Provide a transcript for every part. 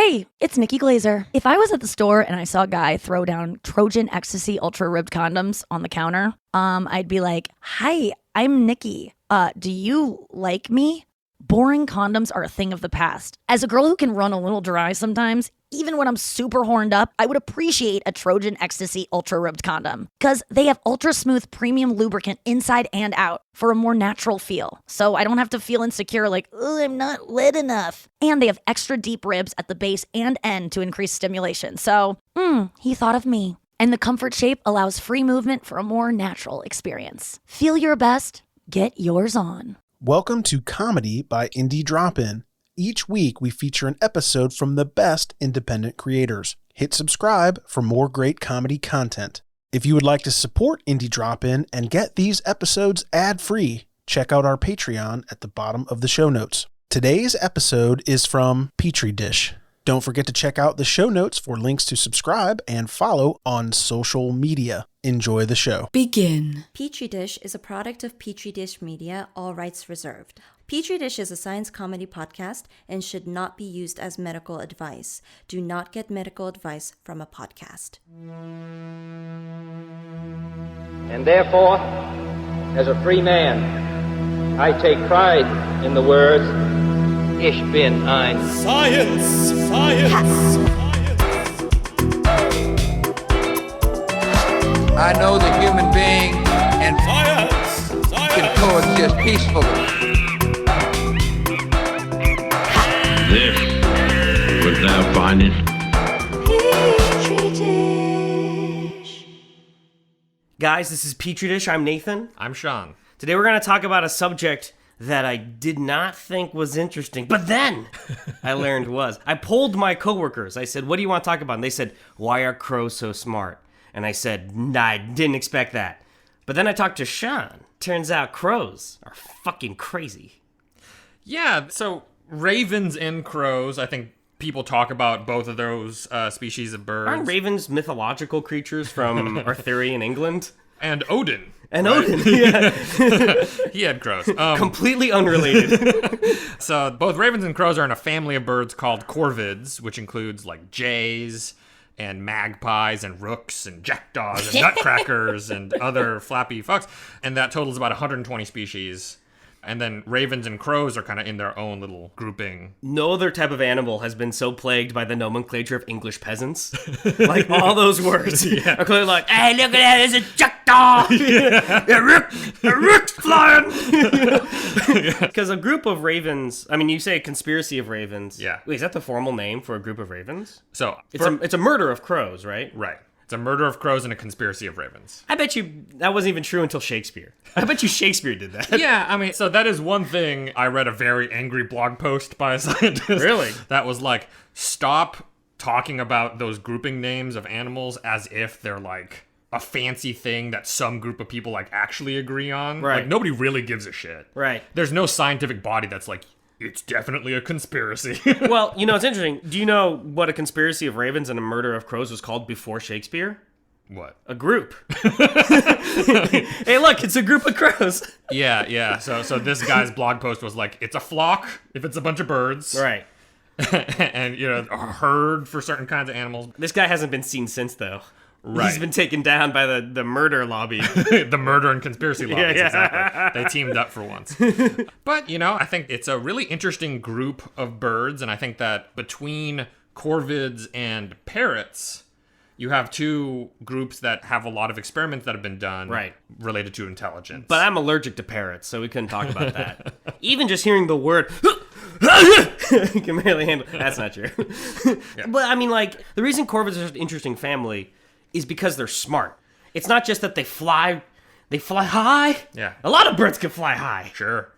Hey, it's Nikki Glazer. If I was at the store and I saw a guy throw down Trojan Ecstasy Ultra Ribbed condoms on the counter, I'd be like, "Hi, I'm Nikki. Do you like me?" Boring condoms are a thing of the past. As a girl who can run a little dry sometimes, even when I'm super horned up, I would appreciate a Trojan Ecstasy Ultra Ribbed condom. Because they have ultra smooth premium lubricant inside and out for a more natural feel. So I don't have to feel insecure like, "Oh, I'm not wet enough." And they have extra deep ribs at the base and end to increase stimulation. So, he thought of me. And the comfort shape allows free movement for a more natural experience. Feel your best. Get yours on. Welcome to Comedy by Indie Drop-In. Each week we feature an episode from the best independent creators. Hit subscribe for more great comedy content. If you would like to support Indie Drop-In and get these episodes ad-free, check out our Patreon at the bottom of the show notes. Today's episode is from Petri Dish. Don't forget to check out the show notes for links to subscribe and follow on social media. Enjoy the show. Begin. Petri Dish is a product of Petri Dish Media, all rights reserved. Petri Dish is a science comedy podcast and should not be used as medical advice. Do not get medical advice from a podcast. And therefore, as a free man, I take pride in the words, Ich bin ein Science! I know the human being and Science! can coexist peacefully. This was thou findest. Guys, this is Petri Dish. I'm Nathan. I'm Sean. Today we're going to talk about a subject that I did not think was interesting, but then I learned was. I polled my coworkers. I said, "What do you want to talk about?" And they said, "Why are crows so smart?" And I said, "Nah, I didn't expect that." But then I talked to Sean. Turns out crows are fucking crazy. Yeah, so ravens and crows, I think people talk about both of those species of birds. Aren't ravens mythological creatures from Arthurian England? And Odin. And Odin, yeah. He had crows. Completely unrelated. So both ravens and crows are in a family of birds called corvids, which includes like jays and magpies and rooks and jackdaws and nutcrackers and other flappy fucks. And that totals about 120 species. And then ravens and crows are kind of in their own little grouping. No other type of animal has been so plagued by the nomenclature of English peasants. Like, all those words are clearly like, "Hey, look at that, there's a jackdaw! A rook's flying!" Because a group of ravens, I mean, you say a conspiracy of ravens. Yeah. Wait, is that the formal name for a group of ravens? So It's a murder of crows, right? Right. It's a murder of crows and a conspiracy of ravens. I bet you that wasn't even true until Shakespeare. I bet you Shakespeare did that. Yeah, I mean, so that is one thing. I read a very angry blog post by a scientist. Really? That was like, stop talking about those grouping names of animals as if they're like a fancy thing that some group of people like actually agree on. Right. Like, nobody really gives a shit. Right. There's no scientific body that's like, it's definitely a conspiracy. Well, you know, it's interesting. Do you know what a conspiracy of ravens and a murder of crows was called before Shakespeare? What? A group. Hey, look, it's a group of crows. Yeah. So this guy's blog post was like, it's a flock if it's a bunch of birds. Right. And, you know, a herd for certain kinds of animals. This guy hasn't been seen since, though. Right. He's been taken down by the murder lobby. The murder and conspiracy lobbies, Yeah. exactly. They teamed up for once. But, you know, I think it's a really interesting group of birds, and I think that between corvids and parrots, you have two groups that have a lot of experiments that have been done related to intelligence. But I'm allergic to parrots, so we couldn't talk about that. Even just hearing the word... you can barely handle... That's not true. Yeah. But, I mean, like, the reason corvids are such an interesting family is because they're smart. It's not just that they fly high. Yeah. A lot of birds can fly high. Sure.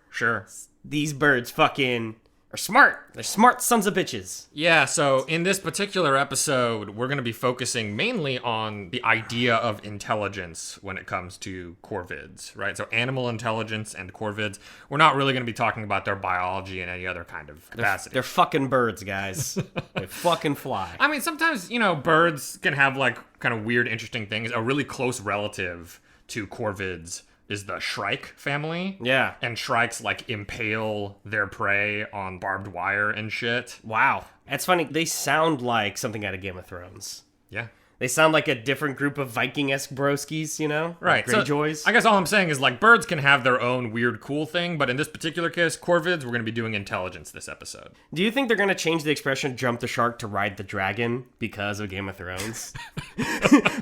These birds fucking are smart. They're smart sons of bitches. Yeah, so in this particular episode, we're going to be focusing mainly on the idea of intelligence when it comes to corvids, right? So animal intelligence and corvids. We're not really going to be talking about their biology in any other kind of capacity. They're fucking birds, guys. They fucking fly. I mean, sometimes, you know, birds can have like kind of weird, interesting things. A really close relative to corvids is the shrike family. Yeah. And shrikes, like, impale their prey on barbed wire and shit. Wow. That's funny. They sound like something out of Game of Thrones. Yeah. They sound like a different group of Viking-esque broskies, you know? Right. Like Greyjoys. So I guess all I'm saying is, like, birds can have their own weird, cool thing, but in this particular case, corvids, we're going to be doing intelligence this episode. Do you think they're going to change the expression jump the shark to ride the dragon because of Game of Thrones?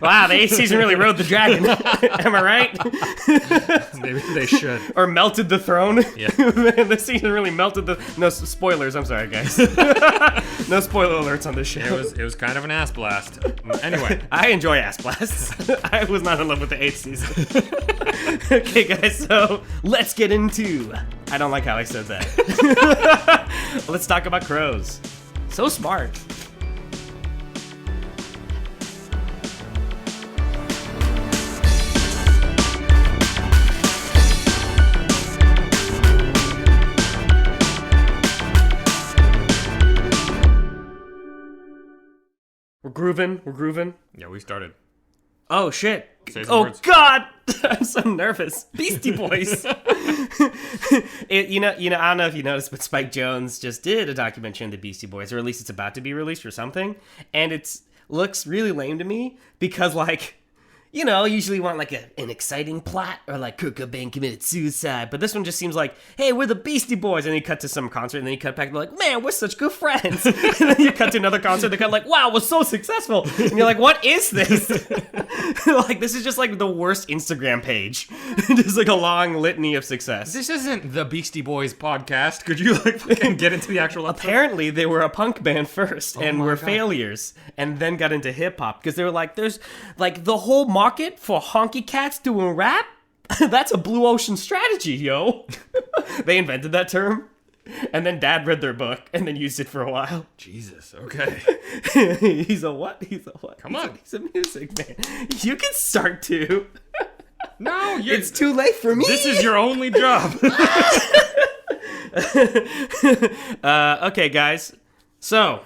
Wow, the 8th season really rode the dragon. Am I right? Maybe they should. Or melted the throne. Yeah. This season really melted the... No, spoilers. I'm sorry, guys. No spoiler alerts on this show. It was kind of an ass blast. Anyway. I enjoy ass blasts. I was not in love with the 8th season. Okay, guys, so let's get into... I don't like how I said that. Let's talk about crows. So smart. We're grooving. Yeah, we started. Oh, shit. Say some Oh, words. God! I'm so nervous. Beastie Boys. You know, I don't know if you noticed, but Spike Jonze just did a documentary on the Beastie Boys, or at least it's about to be released or something, and it looks really lame to me because, like, you know, usually you want like an exciting plot or like Kurt Cobain committed suicide, but this one just seems like, hey, we're the Beastie Boys, and then you cut to some concert, and then you cut back to like, man, we're such good friends, and then you cut to another concert, they cut like, wow, we're so successful, and you're like, what is this? Like, this is just like the worst Instagram page, just like a long litany of success. This isn't the Beastie Boys podcast. Could you like fucking get into the actual episode? Apparently, they were a punk band first and were God. failures, and then got into hip hop because they were like, there's like the whole market for honky cats doing rap. That's a blue ocean strategy, yo. They invented that term, and then Dad read their book and then used it for a while. Jesus, okay. He's a what? Come on. He's a music man. You can start too. No, It's too late for me. This is your only job. Okay, guys. So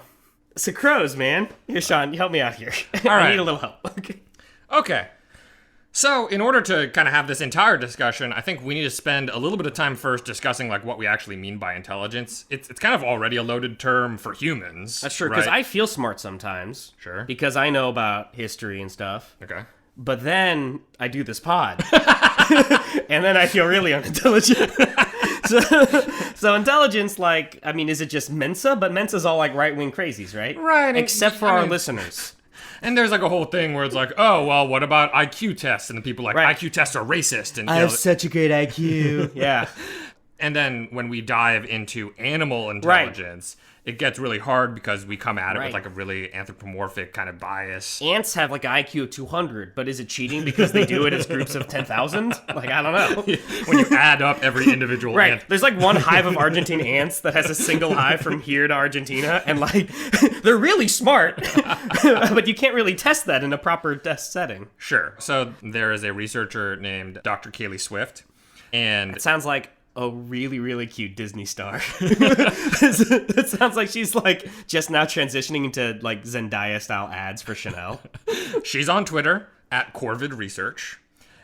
crows, man. Here, Sean, help me out here. I right. need a little help. Okay. So, in order to kind of have this entire discussion, I think we need to spend a little bit of time first discussing like what we actually mean by intelligence. It's kind of already a loaded term for humans. That's true, because right? I feel smart sometimes. Sure. Because I know about history and stuff. Okay. But then I do this pod. And then I feel really unintelligent. So intelligence, like, I mean, is it just Mensa? But Mensa's all like right-wing crazies, right? Right. Except for our listeners. And there's like a whole thing where it's like, oh, well, what about IQ tests? And the people are like, Right. IQ tests are racist. And I you know, have such a great IQ. Yeah. and then when we dive into animal intelligence, it gets really hard because we come at it Right. with like a really anthropomorphic kind of bias. Ants have like an IQ of 200, but is it cheating because they do it as groups of 10,000? Like, I don't know. When you add up every individual Right. ant. There's like one hive of Argentine ants that has a single hive from here to Argentina, and like, they're really smart, but you can't really test that in a proper test setting. Sure. So there is a researcher named Dr. Kaylee Swift. And It sounds like a really, really cute Disney star. It sounds like she's like just now transitioning into like Zendaya-style ads for Chanel. she's on Twitter at Corvid Research.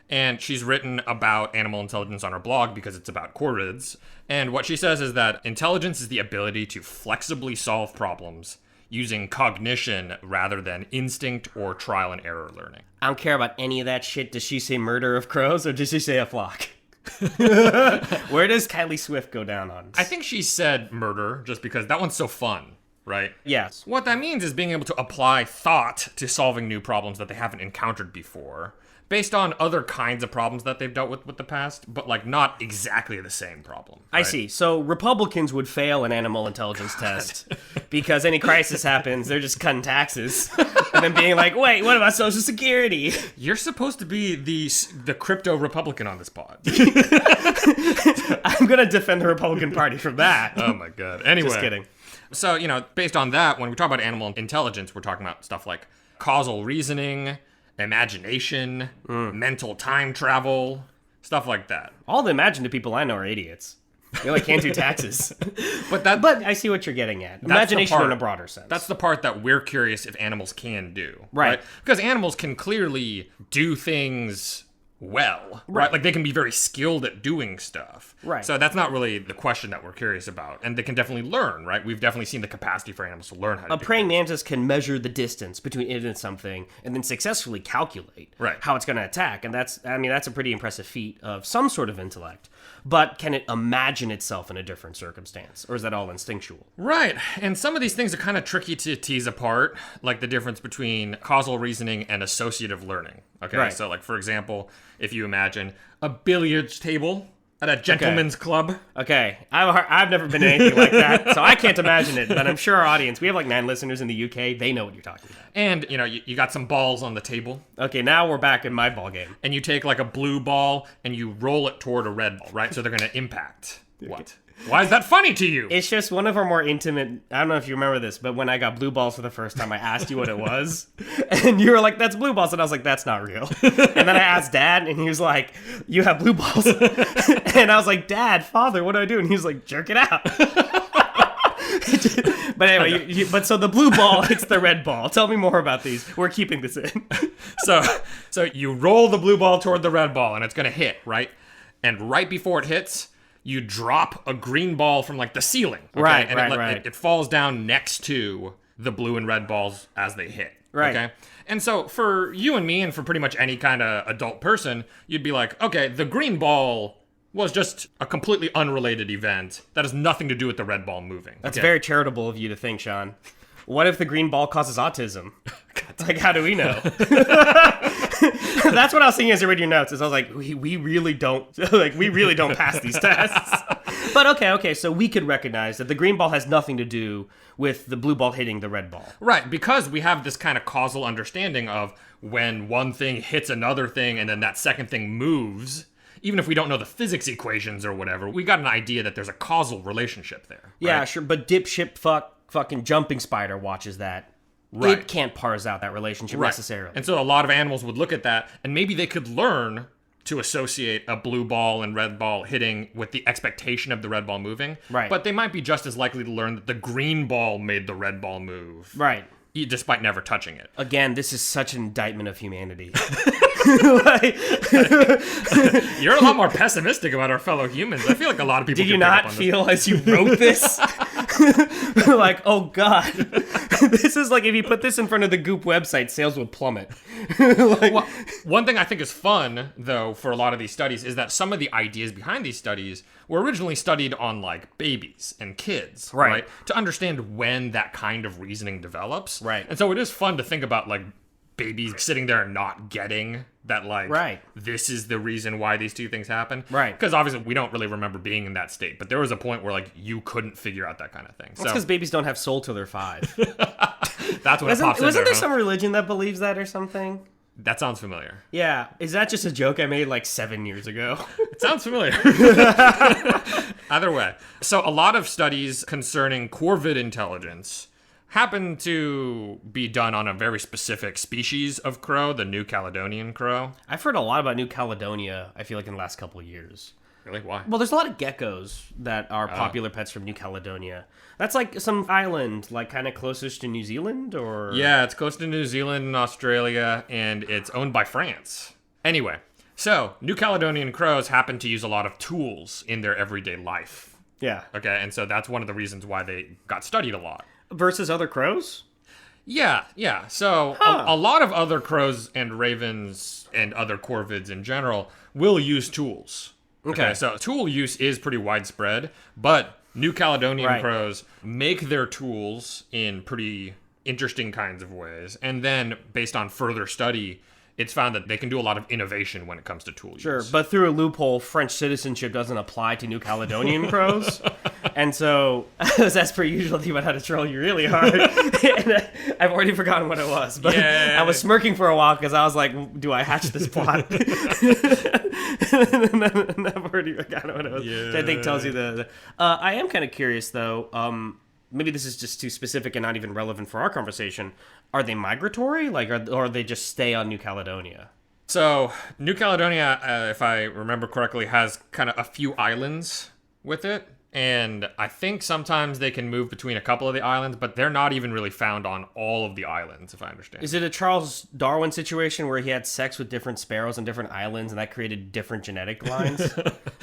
And she's written about animal intelligence on her blog because it's about corvids. And what she says is that intelligence is the ability to flexibly solve problems using cognition rather than instinct or trial and error learning. I don't care about any of that shit. Does she say murder of crows or does she say a flock? Where does Kylie Swift go down on? I think she said murder just because that one's so fun, right? Yes. What that means is being able to apply thought to solving new problems that they haven't encountered before, based on other kinds of problems that they've dealt with the past, but like not exactly the same problem. I right? see. So Republicans would fail an animal intelligence test because any crisis happens, they're just cutting taxes and then being like, wait, what about Social Security? You're supposed to be the crypto Republican on this pod. I'm going to defend the Republican Party from that. Oh my god. Anyway. Just kidding. So, you know, based on that, when we talk about animal intelligence, we're talking about stuff like causal reasoning, imagination, mental time travel, stuff like that. All the imaginative people I know are idiots. They like can't do taxes. But I see what you're getting at. Imagination in a broader sense. That's the part that we're curious if animals can do. Right. Because animals can clearly do things well, right? Like they can be very skilled at doing stuff. Right. So that's not really the question that we're curious about. And they can definitely learn, right? We've definitely seen the capacity for animals to learn how to A do praying things. mantis can measure the distance between it and something and then successfully calculate how it's going to attack. And that's a pretty impressive feat of some sort of intellect. But can it imagine itself in a different circumstance? Or is that all instinctual? Right. And some of these things are kind of tricky to tease apart, like the difference between causal reasoning and associative learning. Okay. Right. So, like, for example, if you imagine a billiards table at a gentleman's club. Okay, I've never been to anything like that, so I can't imagine it, but I'm sure our audience, we have like 9 listeners in the UK, they know what you're talking about. And, you got some balls on the table. Okay, now we're back in my ball game. And you take like a blue ball and you roll it toward a red ball, right? So they're going to impact. What? Why is that funny to you? It's just one of our more intimate, I don't know if you remember this, but when I got blue balls for the first time, I asked you what it was. And you were like, that's blue balls. And I was like, that's not real. And then I asked Dad, and he was like, you have blue balls. And I was like, Dad, Father, what do I do? And he was like, jerk it out. But anyway, so the blue ball hits the red ball. Tell me more about these. We're keeping this in. So you roll the blue ball toward the red ball, and it's going to hit, right? And right before it hits, you drop a green ball from like the ceiling. Okay? Right, And it falls down next to the blue and red balls as they hit. Right. Okay. And so for you and me and for pretty much any kind of adult person, you'd be like, okay, the green ball was just a completely unrelated event that has nothing to do with the red ball moving. That's very charitable of you to think, Sean. What if the green ball causes autism? Like, how do we know? That's what I was thinking as I read your notes. Is I was like, we really don't pass these tests. But okay, so we could recognize that the green ball has nothing to do with the blue ball hitting the red ball. Right, because we have this kind of causal understanding of when one thing hits another thing and then that second thing moves. Even if we don't know the physics equations or whatever, we got an idea that there's a causal relationship there. Right? Yeah, sure, but dipshit fucking jumping spider watches that. Right. It can't parse out that relationship necessarily. And so a lot of animals would look at that, and maybe they could learn to associate a blue ball and red ball hitting with the expectation of the red ball moving. Right. But they might be just as likely to learn that the green ball made the red ball move. Right. Despite never touching it. Again, this is such an indictment of humanity. You're a lot more pessimistic about our fellow humans. I feel like a lot of people Did you not feel as you wrote this? Like, oh God. This is like if you put this in front of the Goop website, sales would plummet. Well, one thing I think is fun, though, for a lot of these studies is that some of the ideas behind these studies were originally studied on, like, babies and kids, right? To understand when that kind of reasoning develops. Right. And so it is fun to think about, like, babies sitting there and not getting that, like, this is the reason why these two things happen. Right. Because obviously we don't really remember being in that state, but there was a point where, like, you couldn't figure out that kind of thing. That's because babies don't have soul till they're 5. That's what pops in Wasn't there huh? some religion that believes that or something? That sounds familiar. Yeah. Is that just a joke I made like 7 years ago? It sounds familiar. Either way. So a lot of studies concerning corvid intelligence happen to be done on a very specific species of crow, the New Caledonian Crow. I've heard a lot about New Caledonia, I feel like, in the last couple of years. Really? Why? Well, there's a lot of geckos that are popular pets from New Caledonia. That's like some island, like kind of closest to New Zealand, or... Yeah, it's close to New Zealand and Australia, and it's owned by France. Anyway, so New Caledonian crows happen to use a lot of tools in their everyday life. Yeah. Okay, and so that's one of the reasons why they got studied a lot. Versus other crows? Yeah. So a lot of other crows and ravens and other corvids in general will use tools. Okay, so tool use is pretty widespread, but New Caledonian crows make their tools in pretty interesting kinds of ways. And then, based on further study, it's found that they can do a lot of innovation when it comes to tool use. Sure, but through a loophole, French citizenship doesn't apply to New Caledonian crows. And so, as per usual, think about how to troll you really hard. And I've already forgotten what it was. But I was smirking for a while because I was like, do I hatch this plot? And I've already forgotten what it was. Which I think tells you the I am kind of curious, though. Maybe this is just too specific and not even relevant for our conversation. Are they migratory, or they just stay on New Caledonia? So, New Caledonia, if I remember correctly, has kind of a few islands with it. And I think sometimes they can move between a couple of the islands, but they're not even really found on all of the islands, if I understand. Is it a Charles Darwin situation where he had sex with different sparrows on different islands and that created different genetic lines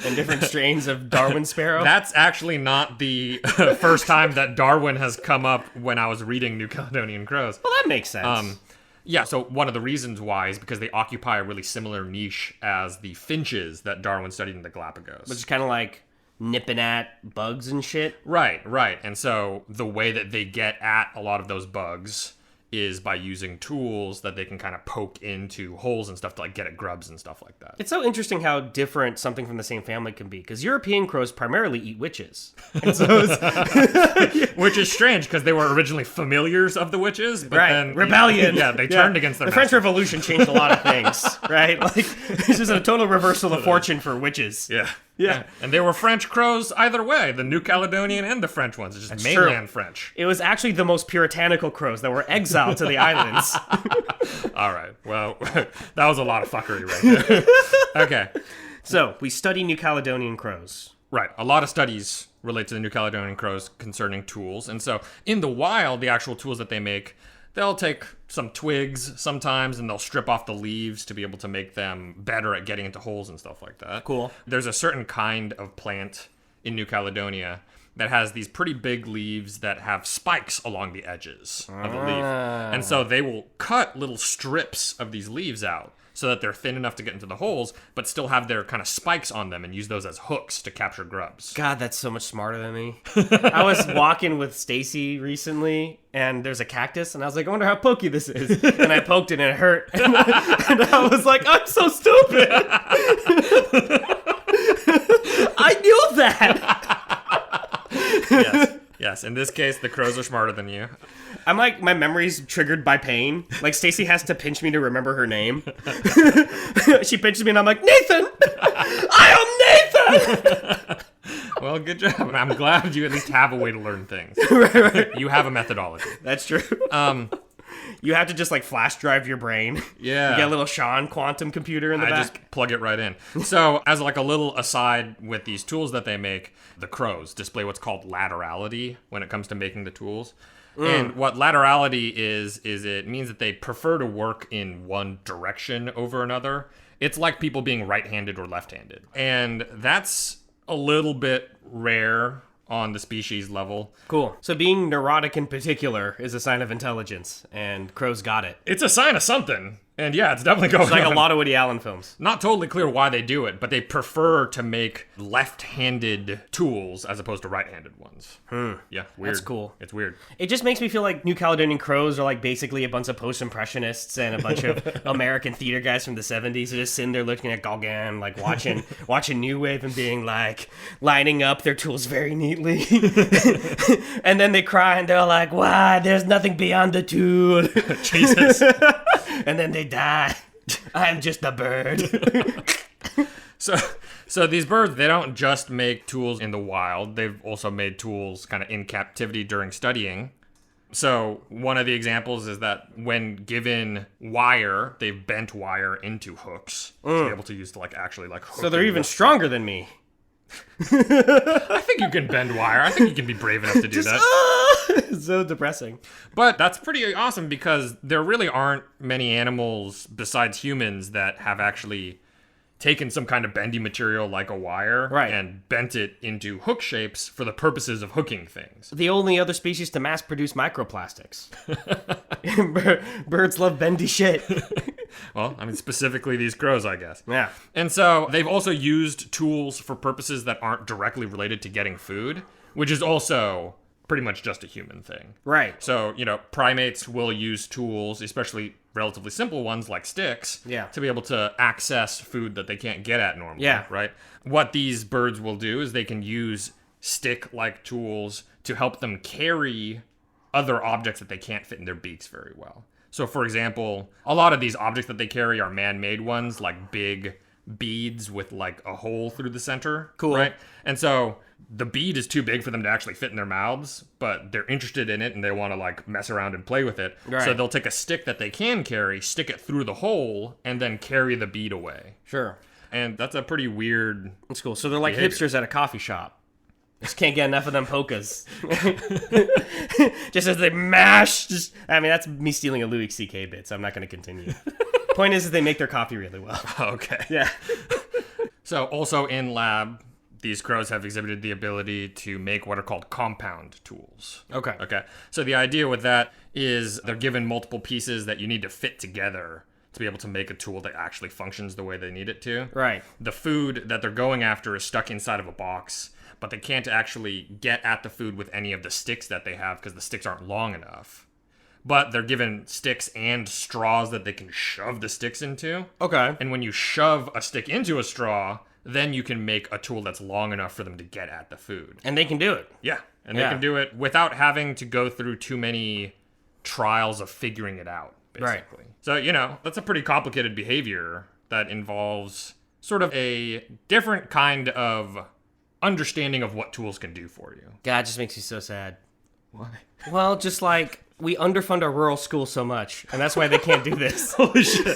and different strains of Darwin sparrow? That's actually not the first time that Darwin has come up when I was reading New Caledonian Crows. Well, that makes sense. Yeah, so one of the reasons why is because they occupy a really similar niche as the finches that Darwin studied in the Galapagos. Which is kind of like nipping at bugs and shit. Right. And so the way that they get at a lot of those bugs is by using tools that they can kind of poke into holes and stuff to like get at grubs and stuff like that. It's so interesting how different something from the same family can be, because European crows primarily eat witches. And so Which is strange because they were originally familiars of the witches, but then rebellion. They turned against their The French masters. Revolution changed a lot of things, right? Like this is a total reversal of fortune for witches. Yeah. And they were French crows either way, the New Caledonian and the French ones. It's just mainland French. It was actually the most puritanical crows that were exiled to the islands. All right. Well, that was a lot of fuckery right there. Okay. So, we study New Caledonian crows. Right. A lot of studies relate to the New Caledonian crows concerning tools. And so in the wild, the actual tools that they make, they'll take some twigs sometimes and they'll strip off the leaves to be able to make them better at getting into holes and stuff like that. Cool. There's a certain kind of plant in New Caledonia that has these pretty big leaves that have spikes along the edges of the leaf. And so they will cut little strips of these leaves out so that they're thin enough to get into the holes, but still have their kind of spikes on them and use those as hooks to capture grubs. God, that's so much smarter than me. I was walking with Stacy recently, and there's a cactus, and I was like, I wonder how pokey this is. And I poked it, and it hurt. And I was like, I'm so stupid. I knew that. Yes. In this case, the crows are smarter than you. I'm like, my memory's triggered by pain. Like, Stacy has to pinch me to remember her name. She pinches me, and I'm like, Nathan! I am Nathan! Well, good job. And I'm glad you at least have a way to learn things. Right. You have a methodology. That's true. You have to just, like, flash drive your brain. Yeah. You get a little Sean quantum computer in the back. I just plug it right in. So, as like a little aside with these tools that they make, the crows display what's called laterality when it comes to making the tools. And what laterality is it means that they prefer to work in one direction over another. It's like people being right-handed or left-handed. And that's a little bit rare on the species level. Cool. So being neurotic in particular is a sign of intelligence, and crows got it. It's a sign of something. And yeah, it's definitely going It's like on. a lot of Woody Allen films. Not totally clear why they do it, but they prefer to make left-handed tools as opposed to right-handed ones. Yeah, weird. That's cool. It's weird. It just makes me feel like New Caledonian Crows are like basically a bunch of post-impressionists and a bunch of American theater guys from the 70s who just sitting there looking at Gauguin, like watching New Wave and being like, lining up their tools very neatly. And then they cry and they're like, why, there's nothing beyond the tool. Jesus. And then they die. I'm just a bird. So these birds, they don't just make tools in the wild. They've also made tools kind of in captivity during studying. So one of the examples is that when given wire, they've bent wire into hooks to be able to use to like actually like hook. So they're even stronger than me. I think you can bend wire. I think you can be brave enough to do that. So depressing. But that's pretty awesome because there really aren't many animals besides humans that have actually taken some kind of bendy material like a wire and bent it into hook shapes for the purposes of hooking things. The only other species to mass produce microplastics. Birds love bendy shit. Well, I mean, specifically these crows, I guess. Yeah. And so they've also used tools for purposes that aren't directly related to getting food, which is also pretty much just a human thing. Right. So, primates will use tools, especially relatively simple ones like sticks, to be able to access food that they can't get at normally. Yeah. Right? What these birds will do is they can use stick-like tools to help them carry other objects that they can't fit in their beaks very well. So, for example, a lot of these objects that they carry are man-made ones, like big beads with like a hole through the center. Cool. Right? And so the bead is too big for them to actually fit in their mouths, but they're interested in it and they want to like mess around and play with it. Right. So they'll take a stick that they can carry, stick it through the hole, and then carry the bead away. Sure. And that's a pretty weird... That's cool. So they're like behavior. hipsters at a coffee shop. Just can't get enough of them polkas. Just as they mash. That's me stealing a Louis C.K. bit, so I'm not going to continue. Point is they make their coffee really well. Okay. Yeah. So also in lab, these crows have exhibited the ability to make what are called compound tools. Okay. So the idea with that is they're given multiple pieces that you need to fit together to be able to make a tool that actually functions the way they need it to. Right. The food that they're going after is stuck inside of a box, but they can't actually get at the food with any of the sticks that they have because the sticks aren't long enough. But they're given sticks and straws that they can shove the sticks into. Okay. And when you shove a stick into a straw, then you can make a tool that's long enough for them to get at the food. And they can do it. Yeah. And they can do it without having to go through too many trials of figuring it out, basically. Right. So, that's a pretty complicated behavior that involves sort of a different kind of understanding of what tools can do for you. God, it just makes me so sad. Why? Well, just like we underfund our rural schools so much, and that's why they can't do this. Holy shit.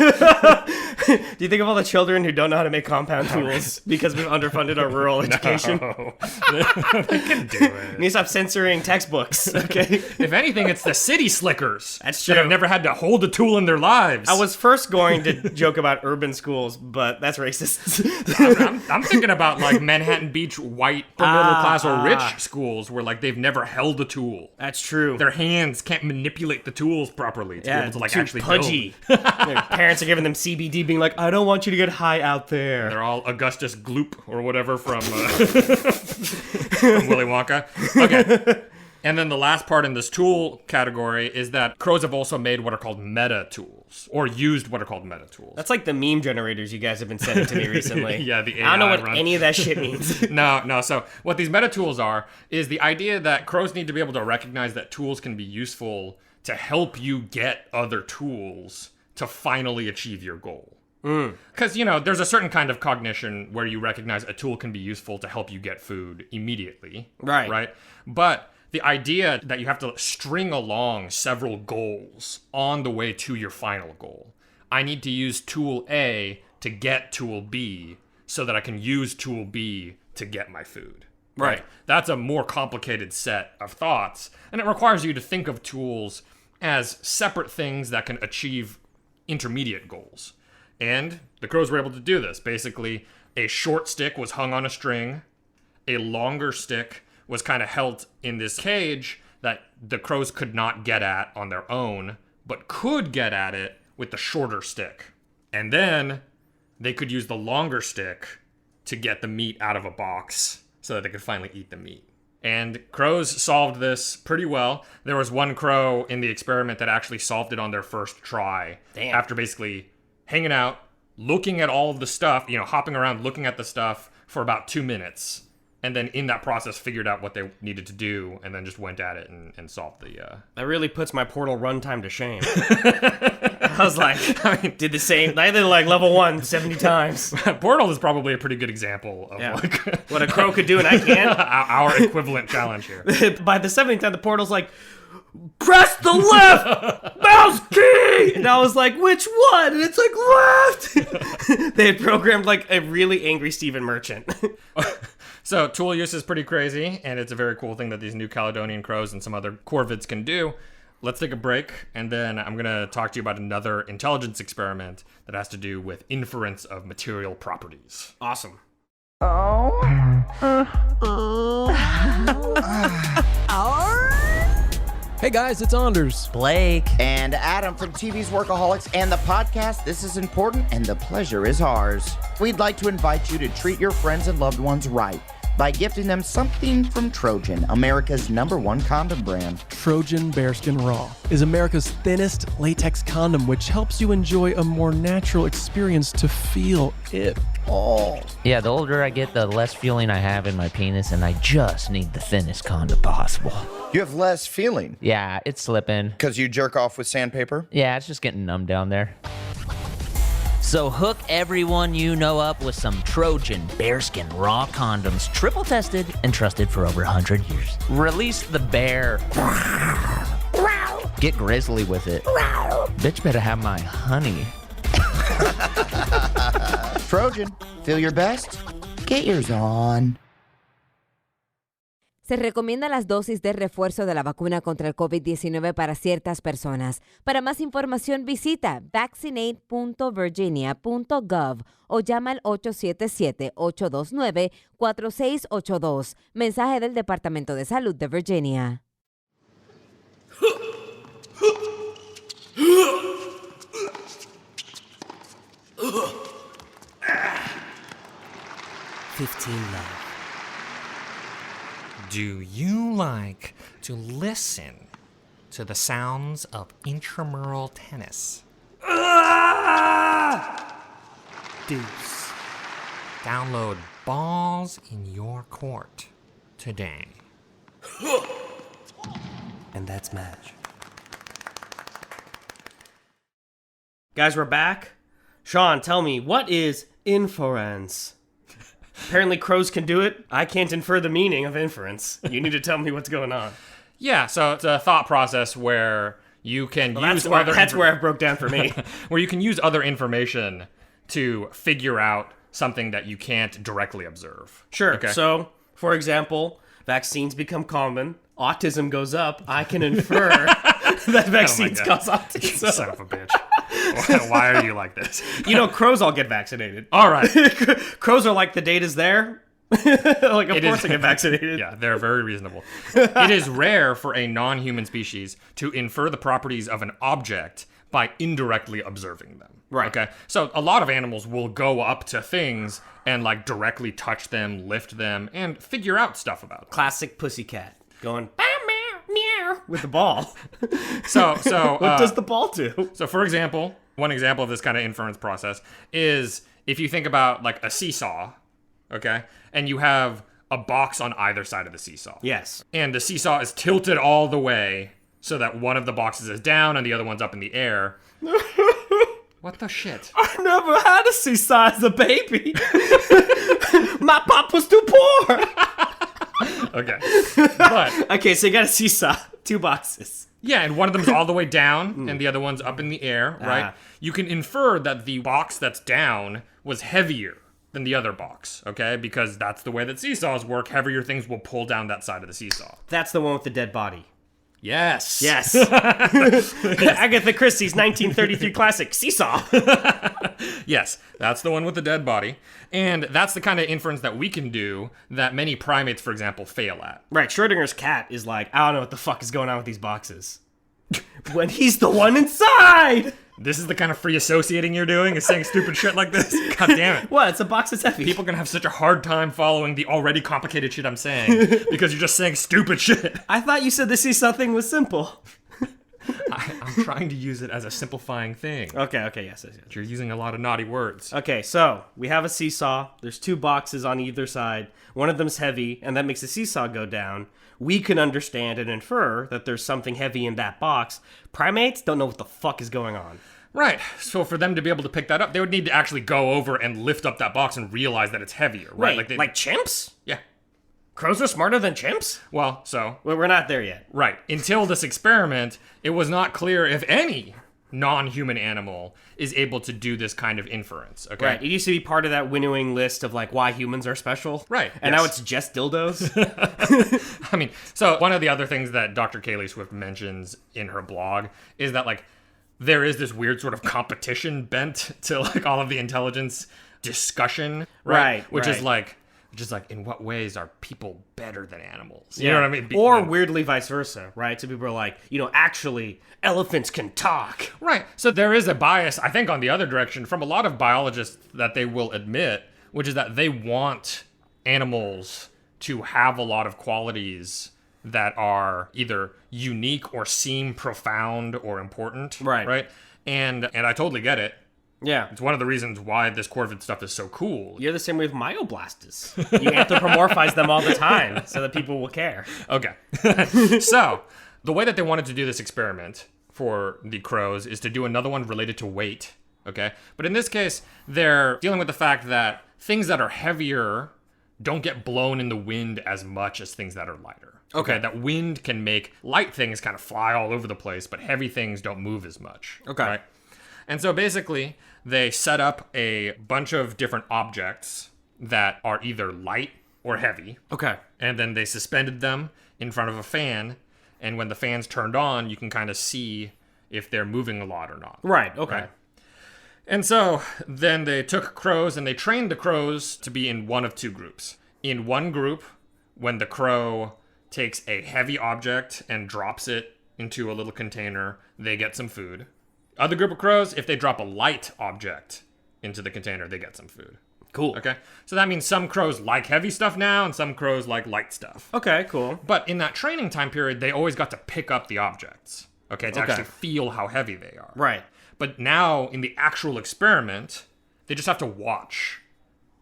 Do you think of all the children who don't know how to make compound tools because we've underfunded our rural education? No. They can do it. We need to stop censoring textbooks, okay? If anything, it's the city slickers. That's true. That have never had to hold a tool in their lives. I was first going to joke about urban schools, but that's racist. I'm thinking about like Manhattan Beach white or middle class or rich schools where like they've never held a tool. That's true. Their hands can't manipulate the tools properly to be able to like too actually pudgy. Their parents are giving them CBD, being like, I don't want you to get high out there. They're all Augustus Gloop or whatever from Willy Wonka. Okay. And then the last part in this tool category is that crows have also made what are called meta tools, or used what are called meta tools. That's like the meme generators you guys have been sending to me recently. Yeah, the AI I don't know what any of that shit means. No. So what these meta tools are is the idea that crows need to be able to recognize that tools can be useful to help you get other tools to finally achieve your goal. Because, there's a certain kind of cognition where you recognize a tool can be useful to help you get food immediately. Right. But the idea that you have to string along several goals on the way to your final goal. I need to use tool A to get tool B so that I can use tool B to get my food. Right. That's a more complicated set of thoughts, and it requires you to think of tools as separate things that can achieve intermediate goals. And the crows were able to do this. Basically, a short stick was hung on a string, a longer stick was kind of held in this cage that the crows could not get at on their own, but could get at it with the shorter stick. And then they could use the longer stick to get the meat out of a box so that they could finally eat the meat. And crows solved this pretty well. There was one crow in the experiment that actually solved it on their first try. Damn. After basically hanging out, looking at all of the stuff, hopping around looking at the stuff for about 2 minutes. And then in that process, figured out what they needed to do, and then just went at it and solved the... That really puts my Portal runtime to shame. I was like, did the same... I did like level 1 70 times. Portal is probably a pretty good example of what a crow could do and I can't. Our equivalent challenge here. By the 70th time, the Portal's like, press the left mouse key! And I was like, which one? And it's like, left! They had programmed like a really angry Stephen Merchant. So tool use is pretty crazy, and it's a very cool thing that these new Caledonian crows and some other corvids can do. Let's take a break, and then I'm going to talk to you about another intelligence experiment that has to do with inference of material properties. Awesome. Hey guys, it's Anders. Blake. And Adam from TV's Workaholics and the podcast This Is Important and the Pleasure Is Ours. We'd like to invite you to treat your friends and loved ones right by gifting them something from Trojan, America's #1 condom brand. Trojan Bearskin Raw is America's thinnest latex condom, which helps you enjoy a more natural experience to feel it all. Yeah, the older I get, the less feeling I have in my penis, and I just need the thinnest condom possible. You have less feeling? Yeah, it's slipping. Because you jerk off with sandpaper? Yeah, it's just getting numb down there. So hook everyone you know up with some Trojan Bearskin Raw condoms, triple tested and trusted for over 100 years. Release the bear. Get grizzly with it. Bitch better have my honey. Trojan, feel your best? Get yours on. Se recomiendan las dosis de refuerzo de la vacuna contra el COVID-19 para ciertas personas. Para más información visita vaccinate.virginia.gov o llama al 877-829-4682. Mensaje del Departamento de Salud de Virginia. Do you like to listen to the sounds of intramural tennis? Deuce. Download Balls in Your Court today. And that's match. Guys, we're back. Sean, tell me, what is inference? Apparently crows can do it. I can't infer the meaning of inference. You need to tell me what's going on. Yeah, so it's a thought process where you can use that's where it broke down for me. Where you can use other information to figure out something that you can't directly observe. Sure. Okay. So, for example, vaccines become common. Autism goes up. I can infer that vaccines cause autism. You son of a bitch. Why are you like this? You know, crows all get vaccinated. All right. Crows are like, the data's there. Like, of course I get vaccinated. Yeah, they're very reasonable. It is rare for a non-human species to infer the properties of an object by indirectly observing them. Right. Okay. So a lot of animals will go up to things and like directly touch them, lift them, and figure out stuff about them. Classic pussycat going meow meow with the ball. So what does the ball do? So for example, one example of this kind of inference process is if you think about like a seesaw, okay, and you have a box on either side of the seesaw. Yes. And the seesaw is tilted all the way so that one of the boxes is down and the other one's up in the air. What the shit? I never had a seesaw as a baby. My pop was too poor. Okay. But okay, so you got a seesaw, 2 boxes. Yeah, and one of them's all the way down and the other one's up in the air, right? You can infer that the box that's down was heavier than the other box, okay? Because that's the way that seesaws work. Heavier things will pull down that side of the seesaw. That's the one with the dead body. Yes. Yes. Agatha Christie's 1933 classic, Seesaw. Yes, that's the one with the dead body. And that's the kind of inference that we can do that many primates, for example, fail at. Right, Schrodinger's cat is like, I don't know what the fuck is going on with these boxes. When he's the one inside! This is the kind of free associating you're doing, is saying stupid shit like this? God damn it. What? It's a box that's heavy. People are going to have such a hard time following the already complicated shit I'm saying because you're just saying stupid shit. I thought you said the seesaw thing was simple. I'm trying to use it as a simplifying thing. Okay, yes. You're using a lot of naughty words. Okay, so we have a seesaw. There's 2 boxes on either side. One of them's heavy, and that makes the seesaw go down. We can understand and infer that there's something heavy in that box. Primates don't know what the fuck is going on. Right. So for them to be able to pick that up, they would need to actually go over and lift up that box and realize that it's heavier, right? Wait, like chimps? Yeah. Crows are smarter than chimps? Well, we're not there yet. Right. Until this experiment, it was not clear if any non-human animal is able to do this kind of inference, okay? Right. It used to be part of that winnowing list of, like, why humans are special. Right. And now it's just dildos. I mean, so one of the other things that Dr. Kaylee Swift mentions in her blog is that, like, there is this weird sort of competition bent to, like, all of the intelligence discussion, right? Which is like, in what ways are people better than animals? You know what I mean? Or weirdly vice versa, right? So people are like, actually, elephants can talk. Right. So there is a bias, I think, on the other direction from a lot of biologists that they will admit, which is that they want animals to have a lot of qualities that are either unique or seem profound or important. Right. And I totally get it. Yeah. It's one of the reasons why this corvid stuff is so cool. You're the same way with myoblastus. You anthropomorphize them all the time so that people will care. Okay. So, the way that they wanted to do this experiment for the crows is to do another one related to weight, okay? But in this case, they're dealing with the fact that things that are heavier don't get blown in the wind as much as things that are lighter. Okay. That wind can make light things kind of fly all over the place, but heavy things don't move as much. Okay. Right? And so basically, they set up a bunch of different objects that are either light or heavy. Okay. And then they suspended them in front of a fan. And when the fan's turned on, you can kind of see if they're moving a lot or not. Right. Okay. Right? And so then they took crows and they trained the crows to be in one of two groups. In one group, when the crow takes a heavy object and drops it into a little container, they get some food. Other group of crows, if they drop a light object into the container, they get some food. Cool. Okay. So that means some crows like heavy stuff now and some crows like light stuff. Okay, cool. But in that training time period, they always got to pick up the objects. Okay, to actually feel how heavy they are. Right. But now, in the actual experiment, they just have to watch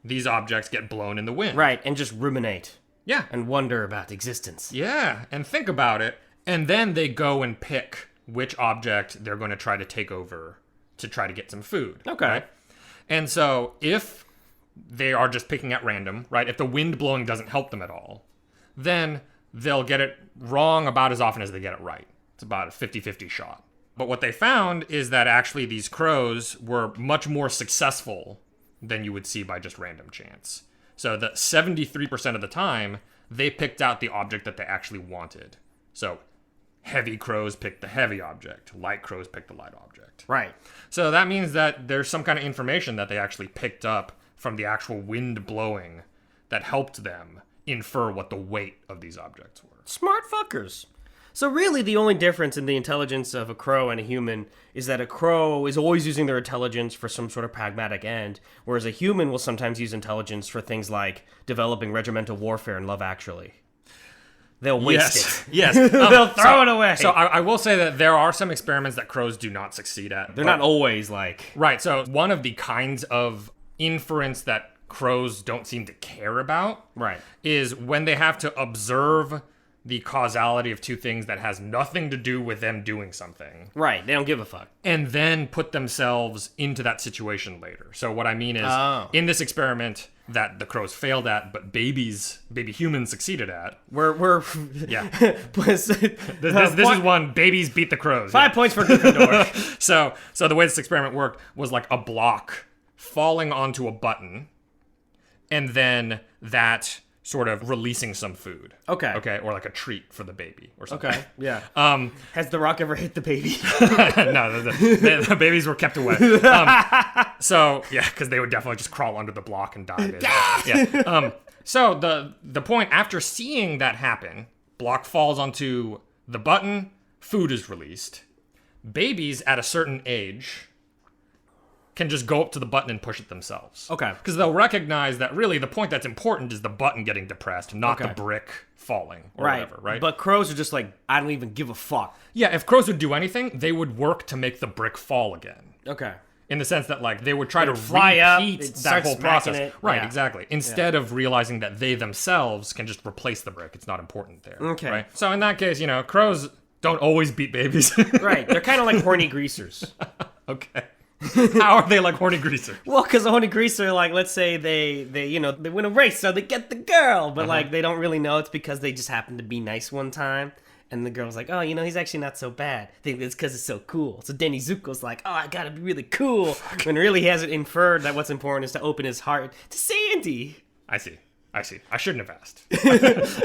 these objects get blown in the wind. Right, and just ruminate. Yeah. And wonder about existence. Yeah, and think about it. And then they go and pick which object they're going to try to take over to try to get some food. Okay. Right? And so, if they are just picking at random, right? If the wind blowing doesn't help them at all, then they'll get it wrong about as often as they get it right. It's about a 50-50 shot. But what they found is that actually these crows were much more successful than you would see by just random chance. So that 73% of the time, they picked out the object that they actually wanted. So heavy crows picked the heavy object. Light crows picked the light object. Right. So that means that there's some kind of information that they actually picked up from the actual wind blowing that helped them infer what the weight of these objects were. Smart fuckers. So really the only difference in the intelligence of a crow and a human is that a crow is always using their intelligence for some sort of pragmatic end, whereas a human will sometimes use intelligence for things like developing regimental warfare in Love Actually. They'll waste it. Yes. They'll throw it away. So I will say that there are some experiments that crows do not succeed at. They're not always like... Right. So one of the kinds of inference that crows don't seem to care about is when they have to observe the causality of two things that has nothing to do with them doing something. Right, they don't give a fuck. And then put themselves into that situation later. So what I mean is, in this experiment that the crows failed at, but baby humans succeeded at. Yeah. This is one, babies beat the crows. 5 points for Gryffindor. So the way this experiment worked was like a block falling onto a button, and then that sort of releasing some food. Okay, or like a treat for the baby or something. Okay, yeah. Has the rock ever hit the baby? No, the babies were kept away. So, yeah, because they would definitely just crawl under the block and die. Yeah. So the point, after seeing that happen, block falls onto the button, food is released. Babies at a certain age can just go up to the button and push it themselves. Okay. Because they'll recognize that really the point that's important is the button getting depressed, not the brick falling or whatever, right? But crows are just like, I don't even give a fuck. Yeah, if crows would do anything, they would work to make the brick fall again. Okay. In the sense that, like, they would try to fly up, that whole process. It. Right, yeah. exactly. Instead of realizing that they themselves can just replace the brick. It's not important there. Okay. Right? So in that case, crows don't always beat babies. Right. They're kind of like horny greasers. Okay. How are they like horny greasers? Well, because a horny greaser, like, let's say they win a race, so they get the girl, but like they don't really know it's because they just happened to be nice one time, and the girl's like, oh, he's actually not so bad. I think it's because it's so cool. So Denny Zuko's like, oh, I gotta be really cool, when really he hasn't inferred that what's important is to open his heart to Sandy. I see. I shouldn't have asked.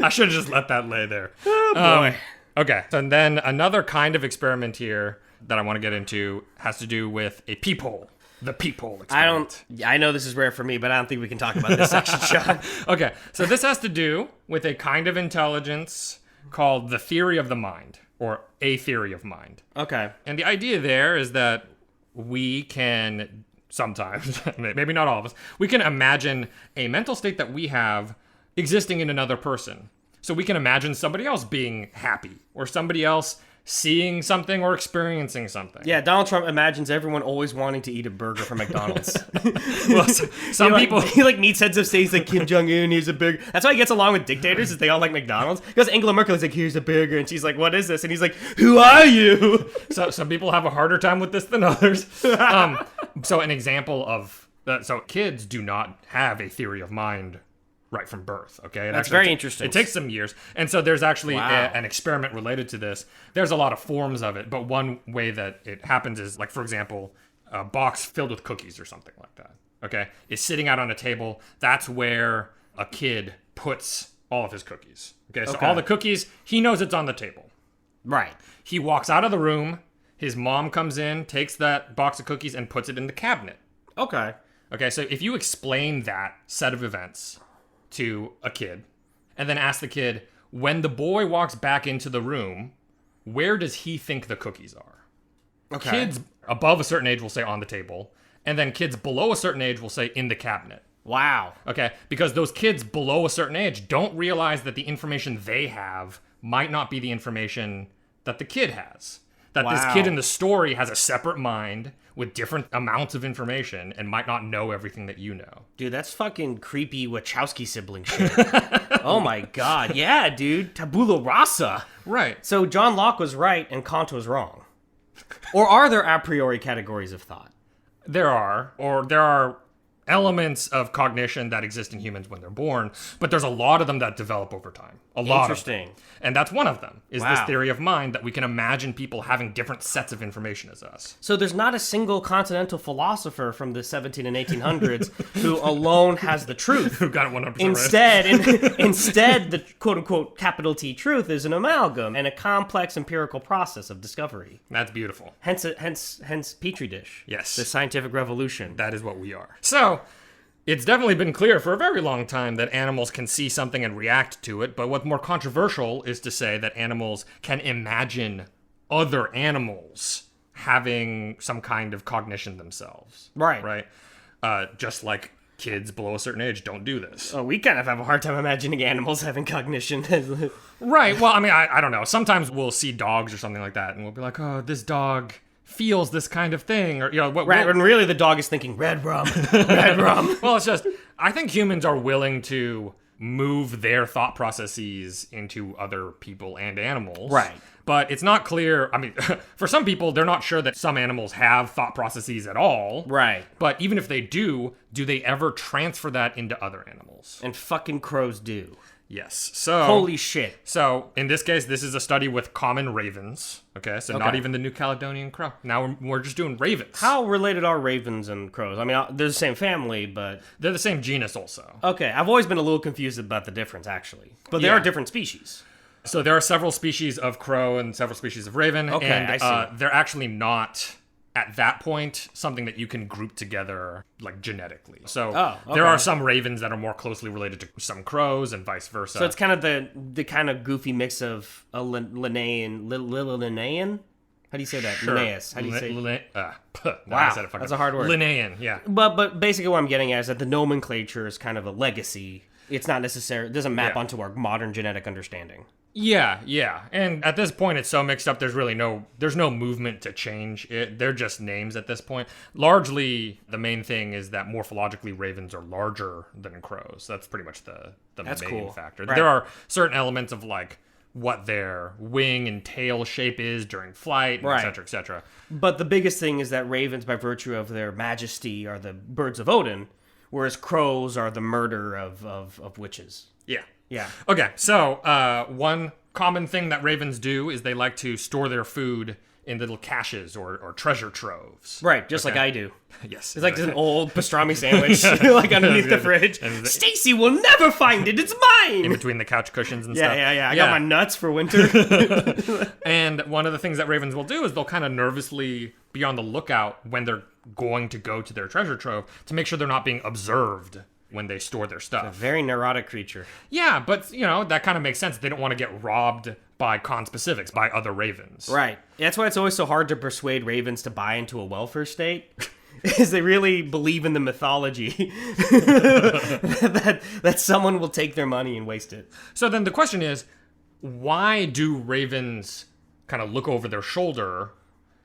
I should have just let that lay there. Oh boy. Okay, so then another kind of experiment here that I want to get into has to do with a peephole. The peephole experiment. I know this is rare for me, but I don't think we can talk about this section, Sean. Okay, so this has to do with a kind of intelligence called the theory of the mind, or a theory of mind. Okay. And the idea there is that we can sometimes, maybe not all of us, we can imagine a mental state that we have existing in another person. So we can imagine somebody else being happy, or somebody else seeing something or experiencing something. Yeah, Donald Trump imagines everyone always wanting to eat a burger from McDonald's. Well, some people... He makes heads of states like Kim Jong-un, here's a burger. That's why he gets along with dictators, is they all like McDonald's. Because Angela Merkel is like, here's a burger, and she's like, what is this? And he's like, who are you? So some people have a harder time with this than others. So an example of... so kids do not have a theory of mind right from birth, okay? That's very interesting. It takes some years. And so there's actually an experiment related to this. There's a lot of forms of it, but one way that it happens is, like, for example, a box filled with cookies or something like that, okay, is sitting out on a table. That's where a kid puts all of his cookies. Okay, so all the cookies, he knows it's on the table. Right. He walks out of the room. His mom comes in, takes that box of cookies, and puts it in the cabinet. Okay. Okay, so if you explain that set of events to a kid, and then ask the kid, when the boy walks back into the room, where does he think the cookies are? Okay. Kids above a certain age will say on the table, and then kids below a certain age will say in the cabinet. Wow. Okay, because those kids below a certain age don't realize that the information they have might not be the information that the kid has. That this kid in the story has a separate mind with different amounts of information and might not know everything that you know. Dude, that's fucking creepy Wachowski sibling shit. Oh my god. Yeah, dude. Tabula rasa. Right. So John Locke was right and Kant was wrong. Or are there a priori categories of thought? There are elements of cognition that exist in humans when they're born, but there's a lot of them that develop over time. A lot Interesting. Of them. And that's one of them, is this theory of mind that we can imagine people having different sets of information as us. So there's not a single continental philosopher from the 17 and 1800s who alone has the truth. Who got it 100% Instead, the quote-unquote capital T truth is an amalgam and a complex empirical process of discovery. That's beautiful. Hence Petri Dish. Yes. The scientific revolution. That is what we are. So, it's definitely been clear for a very long time that animals can see something and react to it, but what's more controversial is to say that animals can imagine other animals having some kind of cognition themselves. Right. Just like kids below a certain age don't do this. Oh, we kind of have a hard time imagining animals having cognition. Right. Well, I mean, I don't know. Sometimes we'll see dogs or something like that, and we'll be like, oh, this dog feels this kind of thing, or when really the dog is thinking red rum. Well, it's just I think humans are willing to move their thought processes into other people and animals, right? But it's not clear. I mean, for some people, they're not sure that some animals have thought processes at all, right? But even if they do they ever transfer that into other animals? And fucking crows do. Yes. So holy shit. So in this case, this is a study with common ravens. Okay, so not even the New Caledonian Crow. Now we're just doing ravens. How related are ravens and crows? I mean, they're the same family, but they're the same genus also. Okay, I've always been a little confused about the difference, actually. But they are different species. So there are several species of crow and several species of raven. Okay, and, I see. They're actually not, at that point, something that you can group together, like, genetically. So there are some ravens that are more closely related to some crows and vice versa. So it's kind of the kind of goofy mix of a Linnaean. How do you say that? Sure. Linnaeus. How do you say? Wow, that's a hard word. Linnaean, yeah. But basically what I'm getting at is that the nomenclature is kind of a legacy. It's not necessary. It doesn't map onto our modern genetic understanding. Yeah. And at this point, it's so mixed up, there's no movement to change it. They're just names at this point. Largely, the main thing is that morphologically, ravens are larger than crows. That's pretty much the main factor. Right. There are certain elements of, like, what their wing and tail shape is during flight, et cetera, et cetera. But the biggest thing is that ravens, by virtue of their majesty, are the birds of Odin, whereas crows are the murder of witches. Yeah. Okay, so one common thing that ravens do is they like to store their food in little caches or treasure troves. Right, just like I do. Yes. It's like just an old pastrami sandwich, like underneath the fridge. Stacy will never find it. It's mine. In between the couch cushions and stuff. Yeah. I got my nuts for winter. And one of the things that ravens will do is they'll kind of nervously be on the lookout when they're going to go to their treasure trove to make sure they're not being observed when they store their stuff. It's a very neurotic creature. Yeah, but, that kind of makes sense. They don't want to get robbed by conspecifics, by other vet. Right. That's why it's always so hard to persuade ravens to buy into a welfare state. Is they really believe in the mythology that someone will take their money and waste it. So then the question is, why do ravens kind of look over their shoulder,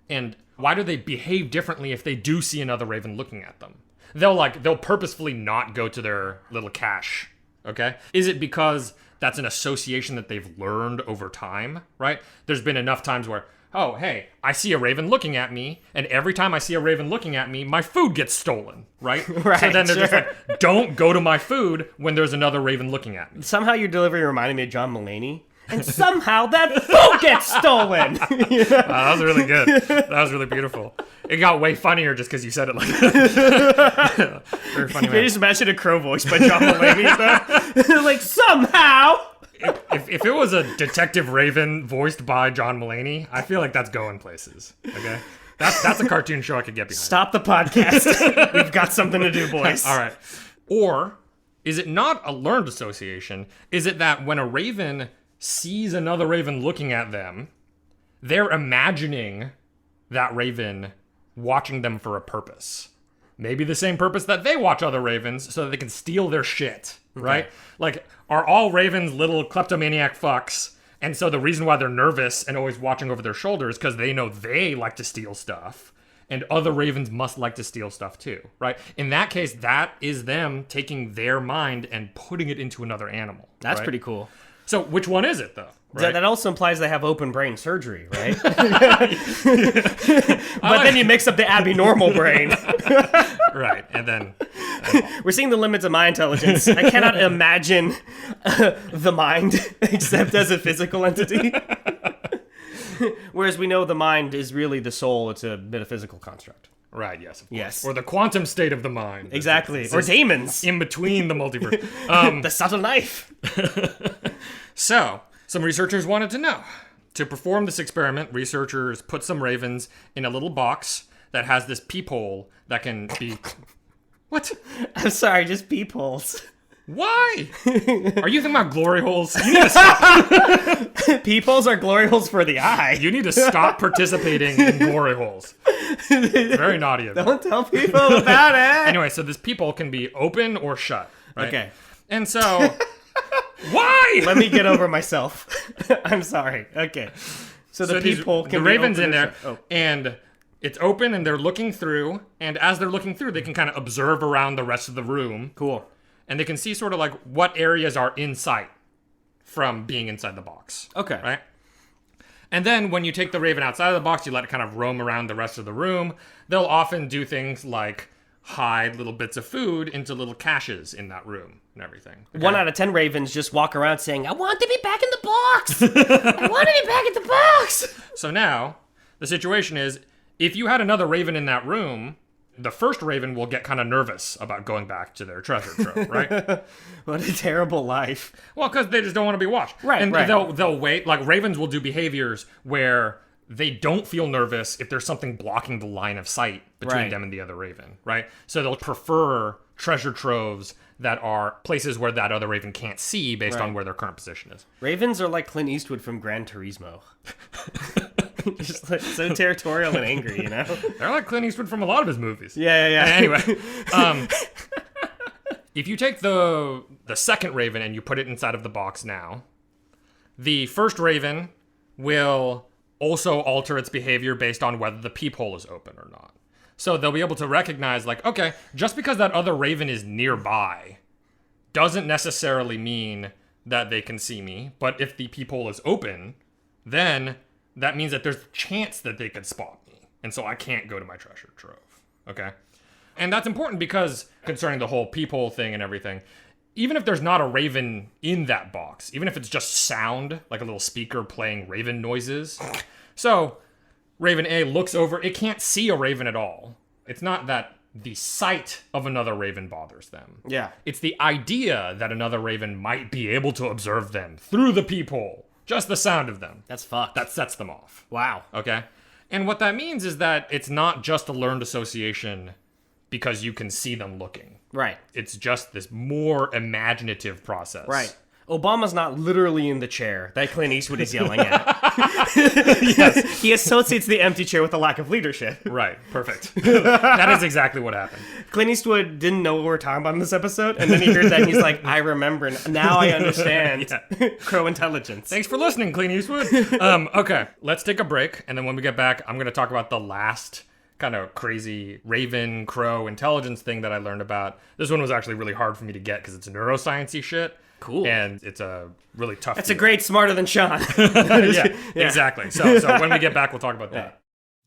and why do they behave differently if they do see another raven looking at them? They'll purposefully not go to their little cache, okay? Is it because that's an association that they've learned over time, right? There's been enough times where, oh, hey, I see a raven looking at me, and every time I see a raven looking at me, my food gets stolen, right? Right, so then they're just like, don't go to my food when there's another raven looking at me. Somehow your delivery reminded me of John Mulaney. and somehow that boat gets stolen. That was really good. That was really beautiful. It got way funnier just because you said it like that. Very funny, man. Can you just imagine a crow voice by John Mulaney? Like, somehow. If it was a Detective Raven voiced by John Mulaney, I feel like that's going places. Okay? That's a cartoon show I could get behind. Stop the podcast. We've got something to do, boys. All right. Or is it not a learned association? Is it that when a raven sees another raven looking at them, they're imagining that raven watching them for a purpose? Maybe the same purpose that they watch other ravens so that they can steal their shit, right? Like, are all ravens little kleptomaniac fucks? And so the reason why they're nervous and always watching over their shoulders because they know they like to steal stuff. And other ravens must like to steal stuff too, right? In that case, that is them taking their mind and putting it into another animal. That's right? pretty cool. So which one is it, though? Right? That also implies they have open brain surgery, right? But then you mix up the abnormal brain. Right, and then... We're seeing the limits of my intelligence. I cannot imagine the mind except as a physical entity. Whereas we know the mind is really the soul. It's a metaphysical construct. Right, yes, of course. Yes. Or the quantum state of the mind. Exactly. Or demons. In between the multiverse. The subtle knife. So, some researchers wanted to know. To perform this experiment, researchers put some ravens in a little box that has this peephole that can be... What? I'm sorry, just peepholes. Why? Are you thinking about glory holes? You need to stop. Peepholes are glory holes for the eye. You need to stop participating in glory holes. It's very naughty of you. Don't tell people about it. Anyway, so this peephole can be open or shut, right? Okay. And so... Why? Let me get over myself. I'm sorry. Okay. So the peephole can the be raven's open in there, or and it's open, and they're looking through, and as they're looking through, they can kind of observe around the rest of the room. Cool. And they can see sort of like what areas are in sight from being inside the box. Okay. Right? And then when you take the raven outside of the box, you let it kind of roam around the rest of the room. They'll often do things like hide little bits of food into little caches in that room and everything. Okay? 1 out of 10 ravens just walk around saying, I want to be back in the box. I want to be back in the box. So now, the situation is, if you had another raven in that room, the first raven will get kind of nervous about going back to their treasure trove, right? What a terrible life. Well, because they just don't want to be watched. Right, and right. They'll wait. Like, ravens will do behaviors where they don't feel nervous if there's something blocking the line of sight between them and the other raven, right? So they'll prefer treasure troves that are places where that other raven can't see based on where their current position is. Ravens are like Clint Eastwood from Gran Turismo. Just like, so territorial and angry, you know? They're like Clint Eastwood from a lot of his movies. Yeah. Anyway, if you take the second raven and you put it inside of the box now, the first raven will also alter its behavior based on whether the peephole is open or not. So they'll be able to recognize, like, okay, just because that other raven is nearby doesn't necessarily mean that they can see me. But if the peephole is open, then that means that there's a chance that they could spot me. And so I can't go to my treasure trove. Okay? And that's important because concerning the whole peephole thing and everything, even if there's not a raven in that box, even if it's just sound, like a little speaker playing raven noises. So Raven A looks over, it can't see a raven at all. It's not that the sight of another raven bothers them. Yeah. It's the idea that another raven might be able to observe them through the peephole. Just the sound of them. That's fucked. That sets them off. Wow. Okay? And what that means is that it's not just a learned association because you can see them looking. Right. It's just this more imaginative process. Right. Obama's not literally in the chair that Clint Eastwood is yelling at. Yes. He associates the empty chair with a lack of leadership. Right. Perfect. That is exactly what happened. Clint Eastwood didn't know what we were talking about in this episode, and then he heard that and he's like, I remember. Now I understand. Crow intelligence. Thanks for listening, Clint Eastwood. Okay, let's take a break, and then when we get back, I'm going to talk about the last kind of crazy raven, crow intelligence thing that I learned about. This one was actually really hard for me to get because it's neuroscience-y shit. Cool. And it's a really tough That's field. a great Smarter Than Sean. Yeah, exactly. So when we get back, we'll talk about that.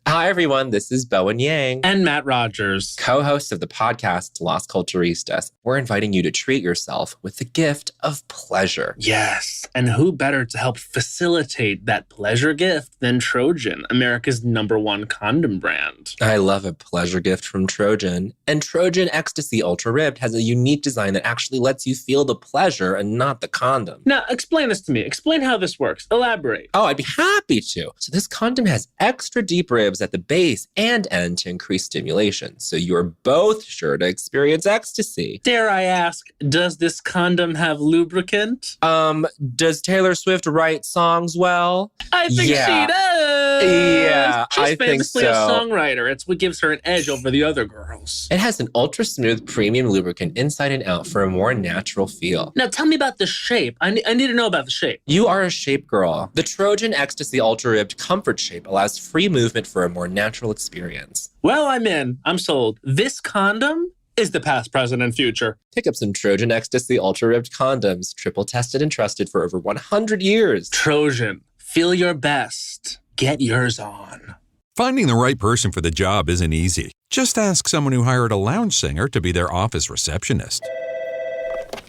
Hi, everyone. This is Bowen Yang. And Matt Rogers, co-hosts of the podcast Las Culturistas. We're inviting you to treat yourself with the gift of pleasure. Yes. And who better to help facilitate that pleasure gift than Trojan, America's #1 condom brand? I love a pleasure gift from Trojan. And Trojan Ecstasy Ultra Ribbed has a unique design that actually lets you feel the pleasure and not the condom. Now, explain this to me. Explain how this works. Elaborate. Oh, I'd be happy to. So this condom has extra deep ribs at the base and end to increase stimulation, so you're both sure to experience ecstasy. Dare I ask, does this condom have lubricant? Does Taylor Swift write songs well? I think she does. Yeah, She's I think famously so. a songwriter. It's what gives her an edge over the other girls. It has an ultra-smooth premium lubricant inside and out for a more natural feel. Now tell me about the shape. I need to know about the shape. You are a shape girl. The Trojan Ecstasy Ultra Ribbed Comfort Shape allows free movement for a more natural experience. Well, I'm in. I'm sold. This condom is the past, present, and future. Pick up some Trojan Ecstasy Ultra Ribbed condoms, triple tested and trusted for over 100 years. Trojan, feel your best. Get yours on. Finding the right person for the job isn't easy. Just ask someone who hired a lounge singer to be their office receptionist.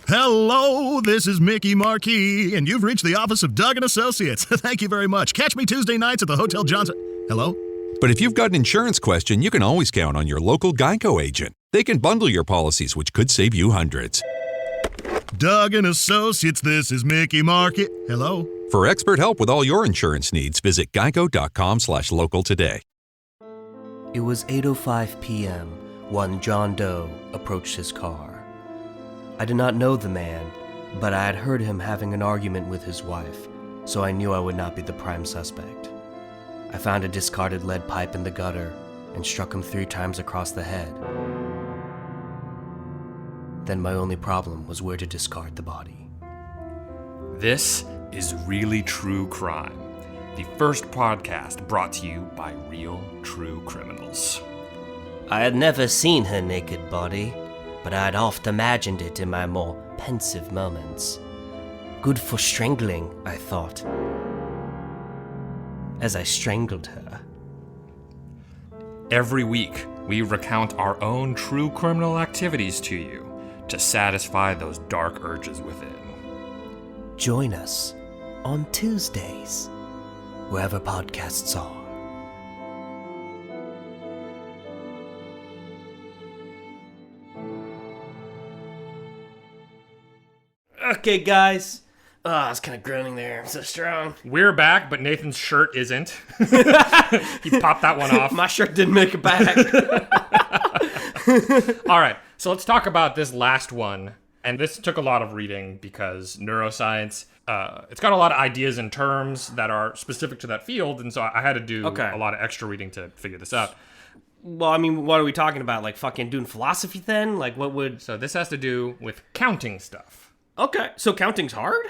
Hello, this is Mickey Marquis, and you've reached the office of Doug & Associates. Thank you very much. Catch me Tuesday nights at the Hotel Johnson. Hello? But if you've got an insurance question, you can always count on your local Geico agent. They can bundle your policies, which could save you hundreds. Doug & Associates, this is Mickey Marquis. Hello? For expert help with all your insurance needs, visit geico.com/local today. It was 8:05 p.m. when John Doe approached his car. I did not know the man, but I had heard him having an argument with his wife, so I knew I would not be the prime suspect. I found a discarded lead pipe in the gutter and struck him 3 times across the head. Then my only problem was where to discard the body. This is Really True Crime, the first podcast brought to you by real true criminals. I had never seen her naked body, but I had oft imagined it in my more pensive moments. Good for strangling, I thought, as I strangled her. Every week, we recount our own true criminal activities to you to satisfy those dark urges within. Join us on Tuesdays, wherever podcasts are. Okay, guys. Oh, I was kind of groaning there. I'm so strong. We're back, but Nathan's shirt isn't. He popped that one off. My shirt didn't make it back. All right, so let's talk about this last one. And this took a lot of reading because neuroscience, it's got a lot of ideas and terms that are specific to that field. And so I had to do a lot of extra reading to figure this out. Well, I mean, what are we talking about? Like fucking doing philosophy then? Like what would... So this has to do with counting stuff. Okay, so counting's hard?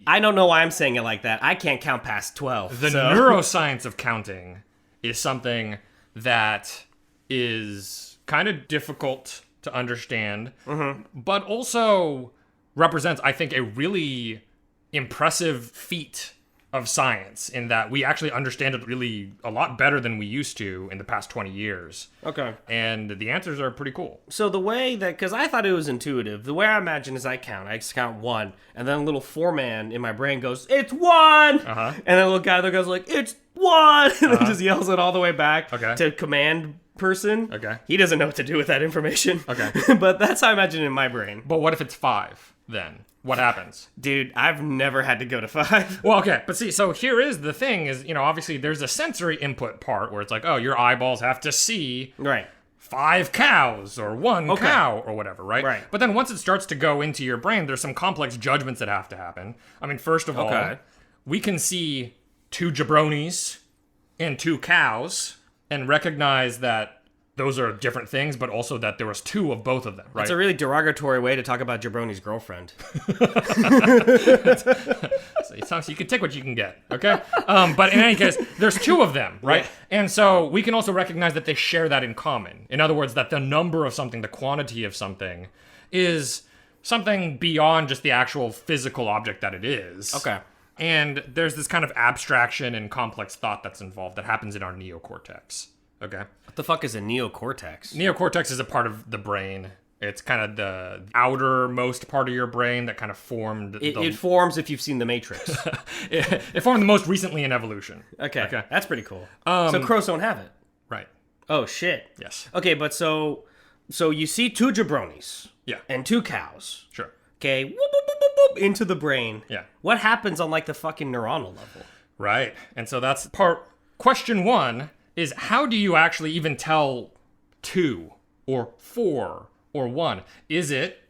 I don't know why I'm saying it like that. I can't count past 12. The neuroscience of counting is something that is kind of difficult to understand, but also represents, I think, a really impressive feat of science in that we actually understand it really a lot better than we used to in the past 20 years. Okay. And the answers are pretty cool. So the way that, because I thought it was intuitive, the way I imagine is I just count 1, and then a little 4-man in my brain goes, it's 1! And then a little guy that goes like, it's 1! And then just yells it all the way back to command person. Okay. He doesn't know what to do with that information. Okay. But that's how I imagine it in my brain. But what if it's 5 then? What happens? Dude, I've never had to go to 5. Well, okay, but see, so here is the thing is, obviously there's a sensory input part where it's like, oh, your eyeballs have to see 5 cows or 1 cow or whatever, right? Right. But then once it starts to go into your brain, there's some complex judgments that have to happen. I mean, first of all, we can see 2 jabronis and 2 cows and recognize that those are different things, but also that there was 2 of both of them, right? That's a really derogatory way to talk about Jabroni's girlfriend. So you can take what you can get, okay? But in any case, there's 2 of them, right? Yeah. And so we can also recognize that they share that in common. In other words, that the number of something, the quantity of something, is something beyond just the actual physical object that it is. Okay. And there's this kind of abstraction and complex thought that's involved that happens in our neocortex. Okay. What the fuck is a neocortex? Neocortex is a part of the brain. It's kind of the outermost part of your brain that kind of formed. It forms if you've seen The Matrix. It formed the most recently in evolution. Okay. That's pretty cool. So crows don't have it. Right. Oh, shit. Yes. Okay, but so you see 2 jabronis. Yeah. And 2 cows. Sure. Okay. Whoop, whoop, whoop, whoop, whoop, into the brain. Yeah. What happens on like the fucking neuronal level? Right. And so that's question 1 is how do you actually even tell 2 or 4 or 1? Is it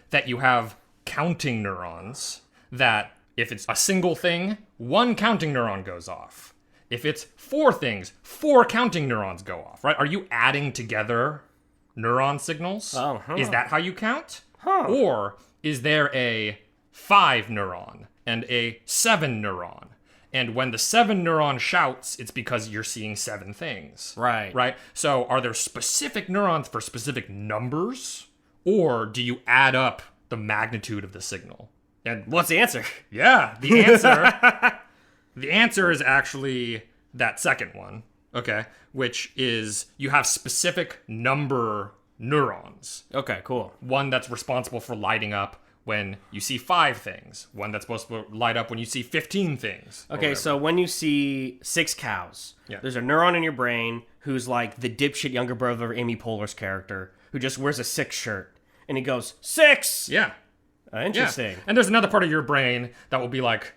that you have counting neurons that if it's a single thing, 1 counting neuron goes off? If it's 4 things, 4 counting neurons go off, right? Are you adding together neuron signals? Is that how you count? Or is there a 5 neuron and a 7 neuron? And when the 7 neuron shouts, it's because you're seeing 7 things. Right? So are there specific neurons for specific numbers? Or do you add up the magnitude of the signal? And what's the answer? Yeah, the answer is actually that second one, okay? Which is you have specific number neurons. Okay, cool. One that's responsible for lighting up when you see 5 things. One that's supposed to light up when you see 15 things. Okay, so when you see 6 cows, there's a neuron in your brain who's like the dipshit younger brother of Amy Poehler's character who just wears a 6 shirt. And he goes, 6! Yeah. Interesting. Yeah. And there's another part of your brain that will be like,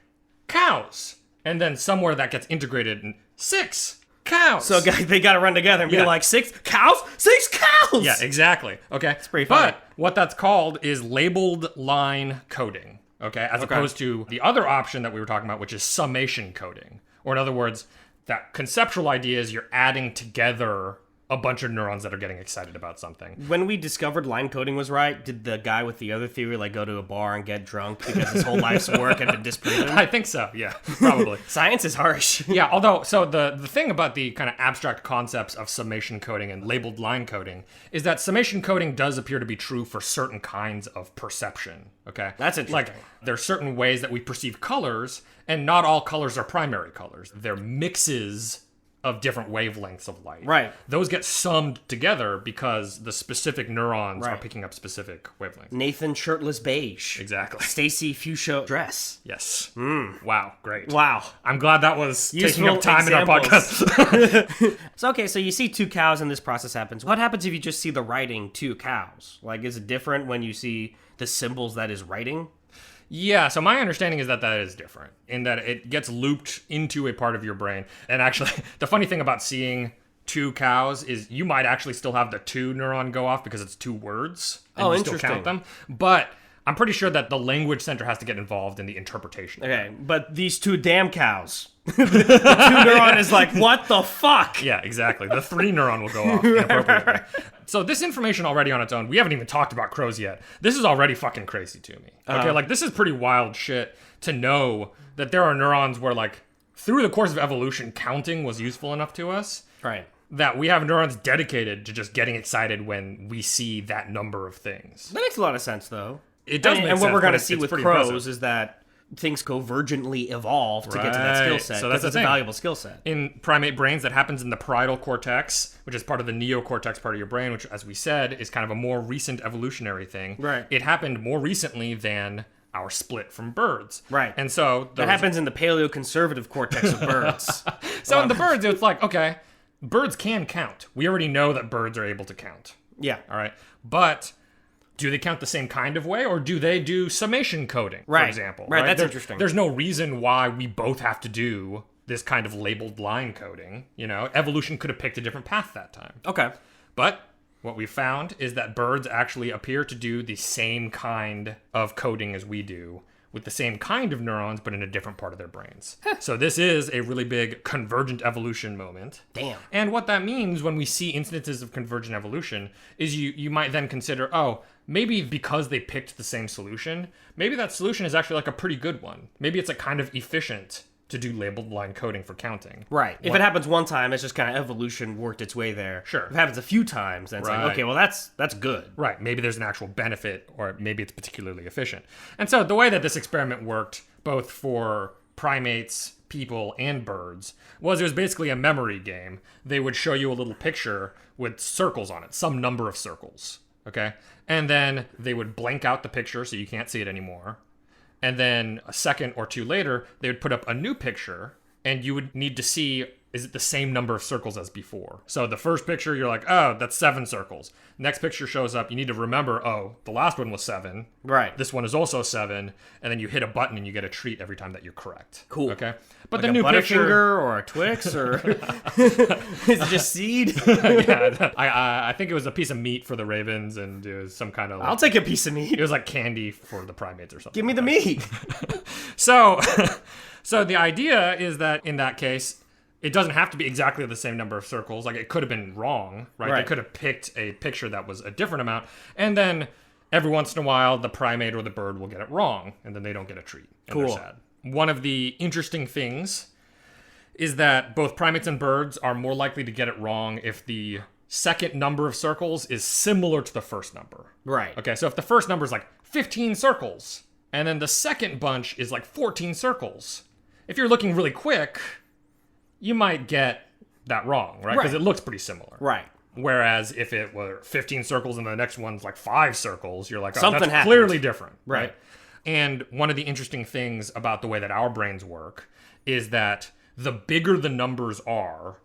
cows. And then somewhere that gets integrated in 6 cows. So they got to run together and be like, 6 cows? 6 cows! Yeah, exactly. Okay. It's pretty funny. But what that's called is labeled line coding. Okay. As opposed to the other option that we were talking about, which is summation coding. Or in other words, that conceptual idea is you're adding together a bunch of neurons that are getting excited about something. When we discovered line coding was right, did the guy with the other theory like go to a bar and get drunk because his whole life's work had been disproven? I think so, yeah, probably. Science is harsh. Yeah, although, so the thing about the kind of abstract concepts of summation coding and labeled line coding is that summation coding does appear to be true for certain kinds of perception, okay? That's interesting. Like, there are certain ways that we perceive colors, and not all colors are primary colors. They're mixes of different wavelengths of light. Right. Those get summed together because the specific neurons are picking up specific wavelengths. Nathan shirtless beige. Exactly. Stacy fuchsia dress. Yes. Wow, great. Wow. I'm glad that was Useful taking up time examples. in our podcast. So you see 2 cows and this process happens. What happens if you just see the writing 2 cows? Like, is it different when you see the symbols that is writing? Yeah, so my understanding is that is different, in that it gets looped into a part of your brain. And actually, the funny thing about seeing 2 cows is you might actually still have the 2 neuron go off because it's 2 words. And you still count them. But I'm pretty sure that the language center has to get involved in the interpretation. Okay, but these 2 damn cows. The 2 neuron is like, what the fuck? Yeah, exactly. The 3 neuron will go off inappropriately. So this information already on its own, we haven't even talked about crows yet. This is already fucking crazy to me. Okay, like this is pretty wild shit to know that there are neurons where like through the course of evolution, counting was useful enough to us. Right. That we have neurons dedicated to just getting excited when we see that number of things. That makes a lot of sense though. It does make sense. And what we're going to see with crows impressive. is that things convergently evolve to get to that skill set. So that's a valuable skill set. In primate brains, that happens in the parietal cortex, which is part of the neocortex part of your brain, which, as we said, is kind of a more recent evolutionary thing. Right. It happened more recently than our split from birds. Right. And so that happens in the paleoconservative cortex of birds. So in the birds, it's like, okay, birds can count. We already know that birds are able to count. Yeah. All right. But do they count the same kind of way, or do they do summation coding, for example? Right, that's interesting. There's no reason why we both have to do this kind of labeled line coding. You know, evolution could have picked a different path that time. Okay. But what we found is that birds actually appear to do the same kind of coding as we do, with the same kind of neurons, but in a different part of their brains. So this is a really big convergent evolution moment. Damn. And what that means when we see instances of convergent evolution is you might then consider, oh, maybe because they picked the same solution, maybe that solution is actually like a pretty good one. Maybe it's like kind of efficient to do labeled line coding for counting. Right. If it happens one time, it's just kind of evolution worked its way there. Sure. If it happens a few times, then it's like, okay, well, that's good. Right. Maybe there's an actual benefit, or maybe it's particularly efficient. And so the way that this experiment worked, both for primates, people, and birds was it was basically a memory game. They would show you a little picture with circles on it, some number of circles, okay? And then they would blank out the picture so you can't see it anymore. And then a second or two later, they would put up a new picture, and you would need to see, is it the same number of circles as before? So the first picture, you're like, oh, that's 7 circles. Next picture shows up, you need to remember, oh, the last one was 7. Right. This one is also 7. And then you hit a button and you get a treat every time that you're correct. Cool. Okay? But like the a new picture... Butterfinger or a Twix or... Is it just seed? Yeah, I think it was a piece of meat for the ravens, and it was some kind of... I'll take a piece of meat. It was like candy for the primates or something. Give me the meat. So the idea is that in that case... It doesn't have to be exactly the same number of circles. Like, it could have been wrong, right? They could have picked a picture that was a different amount. And then every once in a while, the primate or the bird will get it wrong, and then they don't get a treat. And they're sad. One of the interesting things is that both primates and birds are more likely to get it wrong if the second number of circles is similar to the first number. Right. Okay, so if the first number is like 15 circles, and then the second bunch is like 14 circles, if you're looking really quick... you might get that wrong, right? Because it looks pretty similar. Right. Whereas if it were 15 circles and the next one's like 5 circles, you're like, oh, something that's happened. Clearly different. Right. And one of the interesting things about the way that our brains work is that the bigger the numbers are,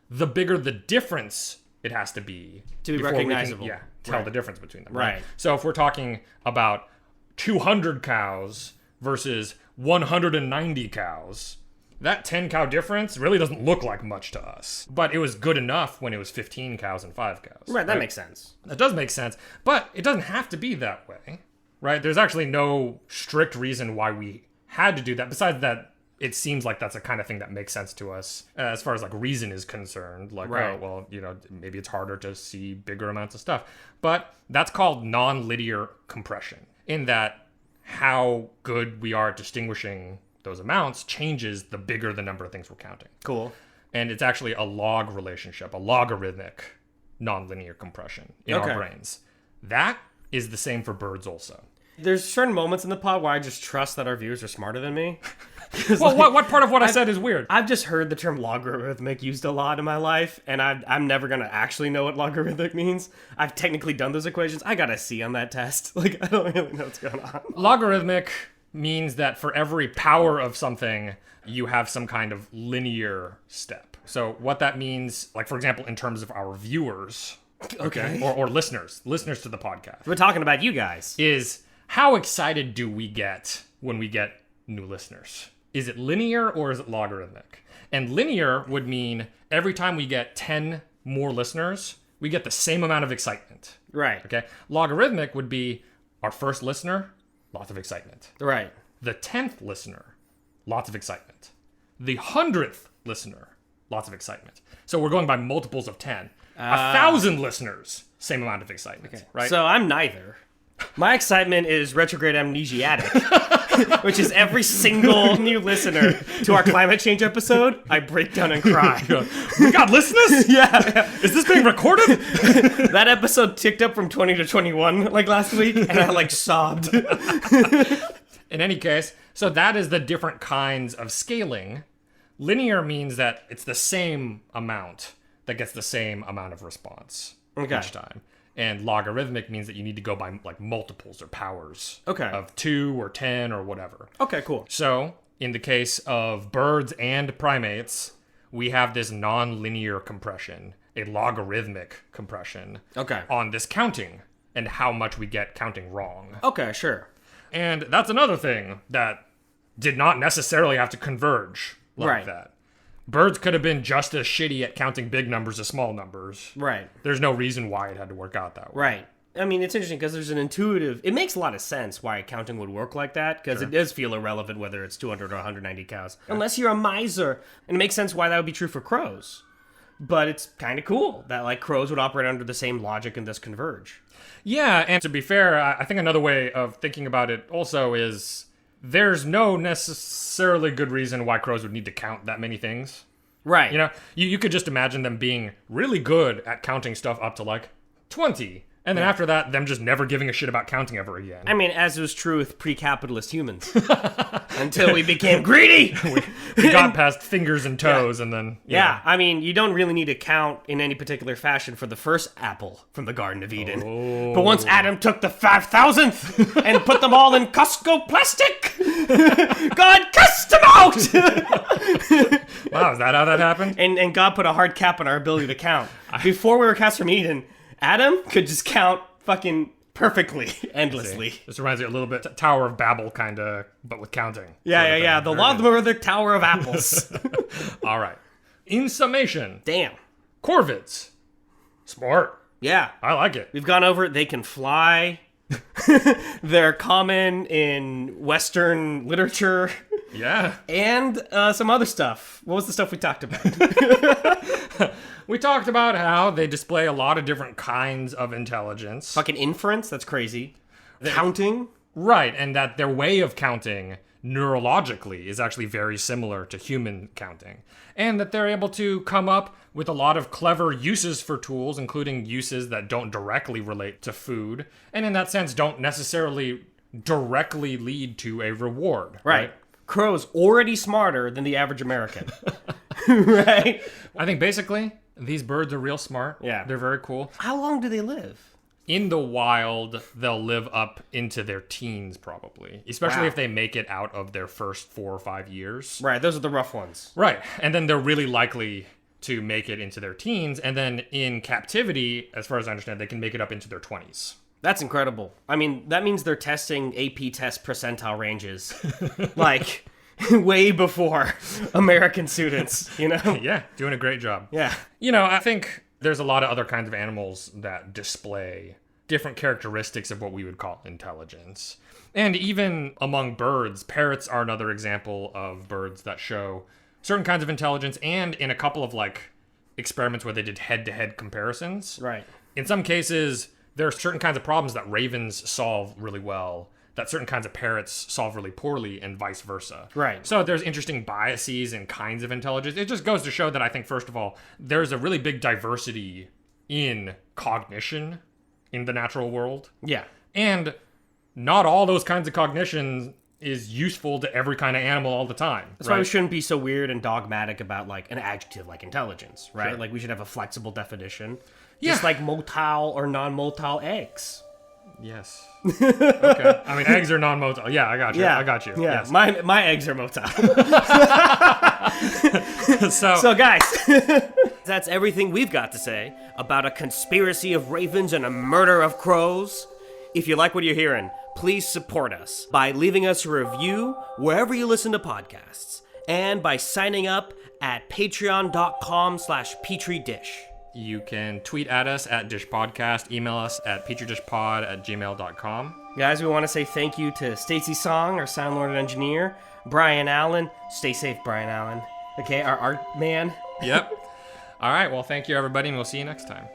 the bigger the difference it has to be recognizable. We can, tell the difference between them. Right. So if we're talking about 200 cows versus 190 cows, that 10 cow difference really doesn't look like much to us. But it was good enough when it was 15 cows and 5 cows. Right, that makes sense. That does make sense. But it doesn't have to be that way, right? There's actually no strict reason why we had to do that. Besides that, it seems like that's the kind of thing that makes sense to us as far as like reason is concerned. Like, oh, well, maybe it's harder to see bigger amounts of stuff. But that's called non-linear compression, in that how good we are at distinguishing those amounts changes the bigger the number of things we're counting. Cool. And it's actually a log relationship, a logarithmic nonlinear compression in our brains. That is the same for birds also. There's certain moments in the pod where I just trust that our viewers are smarter than me. Well, what part of what I said is weird? I've just heard the term logarithmic used a lot in my life, and I'm never going to actually know what logarithmic means. I've technically done those equations. I got a C on that test. Like, I don't really know what's going on. Logarithmic means that for every power of something, you have some kind of linear step. So what that means, like, for example, in terms of our viewers, or listeners to the podcast. We're talking about you guys. Is how excited do we get when we get new listeners? Is it linear or is it logarithmic? And linear would mean every time we get 10 more listeners, we get the same amount of excitement. Right. Okay. Logarithmic would be our first listener, lots of excitement. Right. The 10th listener, lots of excitement. The 100th listener, lots of excitement. So we're going by multiples of 10. 1,000 listeners, same amount of excitement, right? So I'm neither. My excitement is retrograde amnesiatic, which is every single new listener to our climate change episode, I break down and cry. We got listeners? Yeah. Is this being recorded? That episode ticked up from 20 to 21 like last week, and I like sobbed. In any case, so that is the different kinds of scaling. Linear means that it's the same amount that gets the same amount of response each time. And logarithmic means that you need to go by like multiples or powers of 2 or 10 or whatever. Okay, cool. So in the case of birds and primates, we have this non-linear compression, a logarithmic compression on this counting and how much we get counting wrong. Okay, sure. And that's another thing that did not necessarily have to converge like that. Birds could have been just as shitty at counting big numbers as small numbers. Right. There's no reason why it had to work out that way. Right. I mean, it's interesting because there's an intuitive... It makes a lot of sense why counting would work like that, because it does feel irrelevant whether it's 200 or 190 cows. Unless you're a miser. And it makes sense why that would be true for crows. But it's kind of cool that, like, crows would operate under the same logic and thus converge. Yeah, and to be fair, I think another way of thinking about it also is there's no necessarily good reason why crows would need to count that many things. Right. You know, you could just imagine them being really good at counting stuff up to like 20 And then after that, them just never giving a shit about counting ever again. I mean, as was true with pre-capitalist humans. Until we became greedy! we got past fingers and toes, and then... Yeah, I mean, you don't really need to count in any particular fashion for the first apple from the Garden of Eden. Oh. But once Adam took the 5,000th and put them all in Costco plastic, God cussed them out! Wow, is that how that happened? And God put a hard cap on our ability to count. Before we were cast from Eden, Adam could just count fucking perfectly, endlessly. This reminds me a little bit Tower of Babel, kind of, but with counting. Yeah. The Lothmother Tower of Apples. All right. In summation. Damn. Corvids. Smart. Yeah. I like it. We've gone over it. They can fly. They're common in Western literature. Yeah. And some other stuff. What was the stuff we talked about? We talked about how they display a lot of different kinds of intelligence. Fucking inference, that's crazy. Counting. Right, and that their way of counting neurologically is actually very similar to human counting. And that they're able to come up with a lot of clever uses for tools, including uses that don't directly relate to food, and in that sense don't necessarily directly lead to a reward. Right. Crow's already smarter than the average American. Right? I think basically, these birds are real smart. Yeah. They're very cool. How long do they live? In the wild, they'll live up into their teens, probably. Especially if they make it out of their first 4 or 5 years. Right, those are the rough ones. Right, and then they're really likely to make it into their teens. And then in captivity, as far as I understand, they can make it up into their 20s. That's incredible. I mean, that means they're testing AP test percentile ranges. Like, way before American students, you know? Yeah, doing a great job. Yeah. You know, I think there's a lot of other kinds of animals that display different characteristics of what we would call intelligence. And even among birds, parrots are another example of birds that show certain kinds of intelligence, and in a couple of, like, experiments where they did head-to-head comparisons. Right. In some cases, there are certain kinds of problems that ravens solve really well that certain kinds of parrots solve really poorly, and vice versa. Right. So there's interesting biases and kinds of intelligence. It just goes to show that I think, first of all, there's a really big diversity in cognition in the natural world. Yeah. And not all those kinds of cognition is useful to every kind of animal all the time. That's why we shouldn't be so weird and dogmatic about, like, an adjective like intelligence, right? Sure. Like, we should have a flexible definition. Yeah. Just like motile or non-motile eggs. Yes. Okay. I mean, eggs are non-motile. Yeah, I got you. Yeah. I got you. Yeah. Yes. My eggs are motile. So guys, that's everything we've got to say about a conspiracy of ravens and a murder of crows. If you like what you're hearing, please support us by leaving us a review wherever you listen to podcasts, and by signing up at patreon.com/Petri Dish. You can tweet at us at Dish Podcast, email us at petridishpod@gmail.com. Guys, we want to say thank you to Stacey Song, our sound lord and engineer, Brian Allen. Stay safe, Brian Allen. Okay, our art man. Yep. All right, well, thank you, everybody, and we'll see you next time.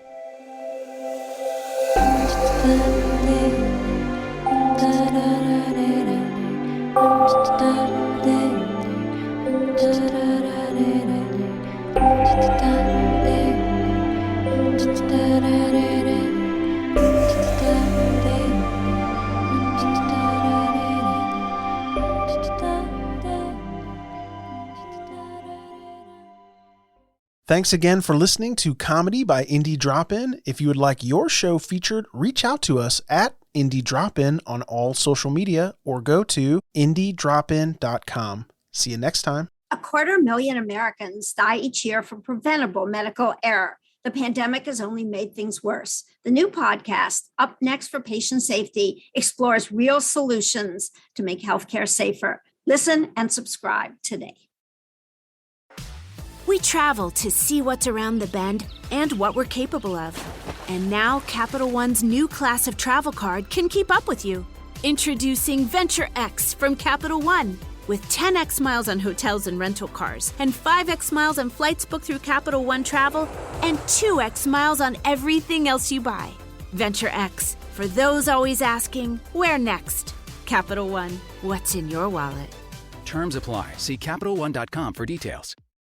Thanks again for listening to Comedy by Indie Drop-In. If you would like your show featured, reach out to us at Indie Drop-In on all social media, or go to indiedropin.com. See you next time. 250,000 Americans die each year from preventable medical error. The pandemic has only made things worse. The new podcast, Up Next for Patient Safety, explores real solutions to make healthcare safer. Listen and subscribe today. We travel to see what's around the bend and what we're capable of. And now Capital One's new class of travel card can keep up with you. Introducing Venture X from Capital One. With 10x miles on hotels and rental cars, and 5x miles on flights booked through Capital One Travel, and 2x miles on everything else you buy. Venture X, for those always asking, where next? Capital One, what's in your wallet? Terms apply. See CapitalOne.com for details.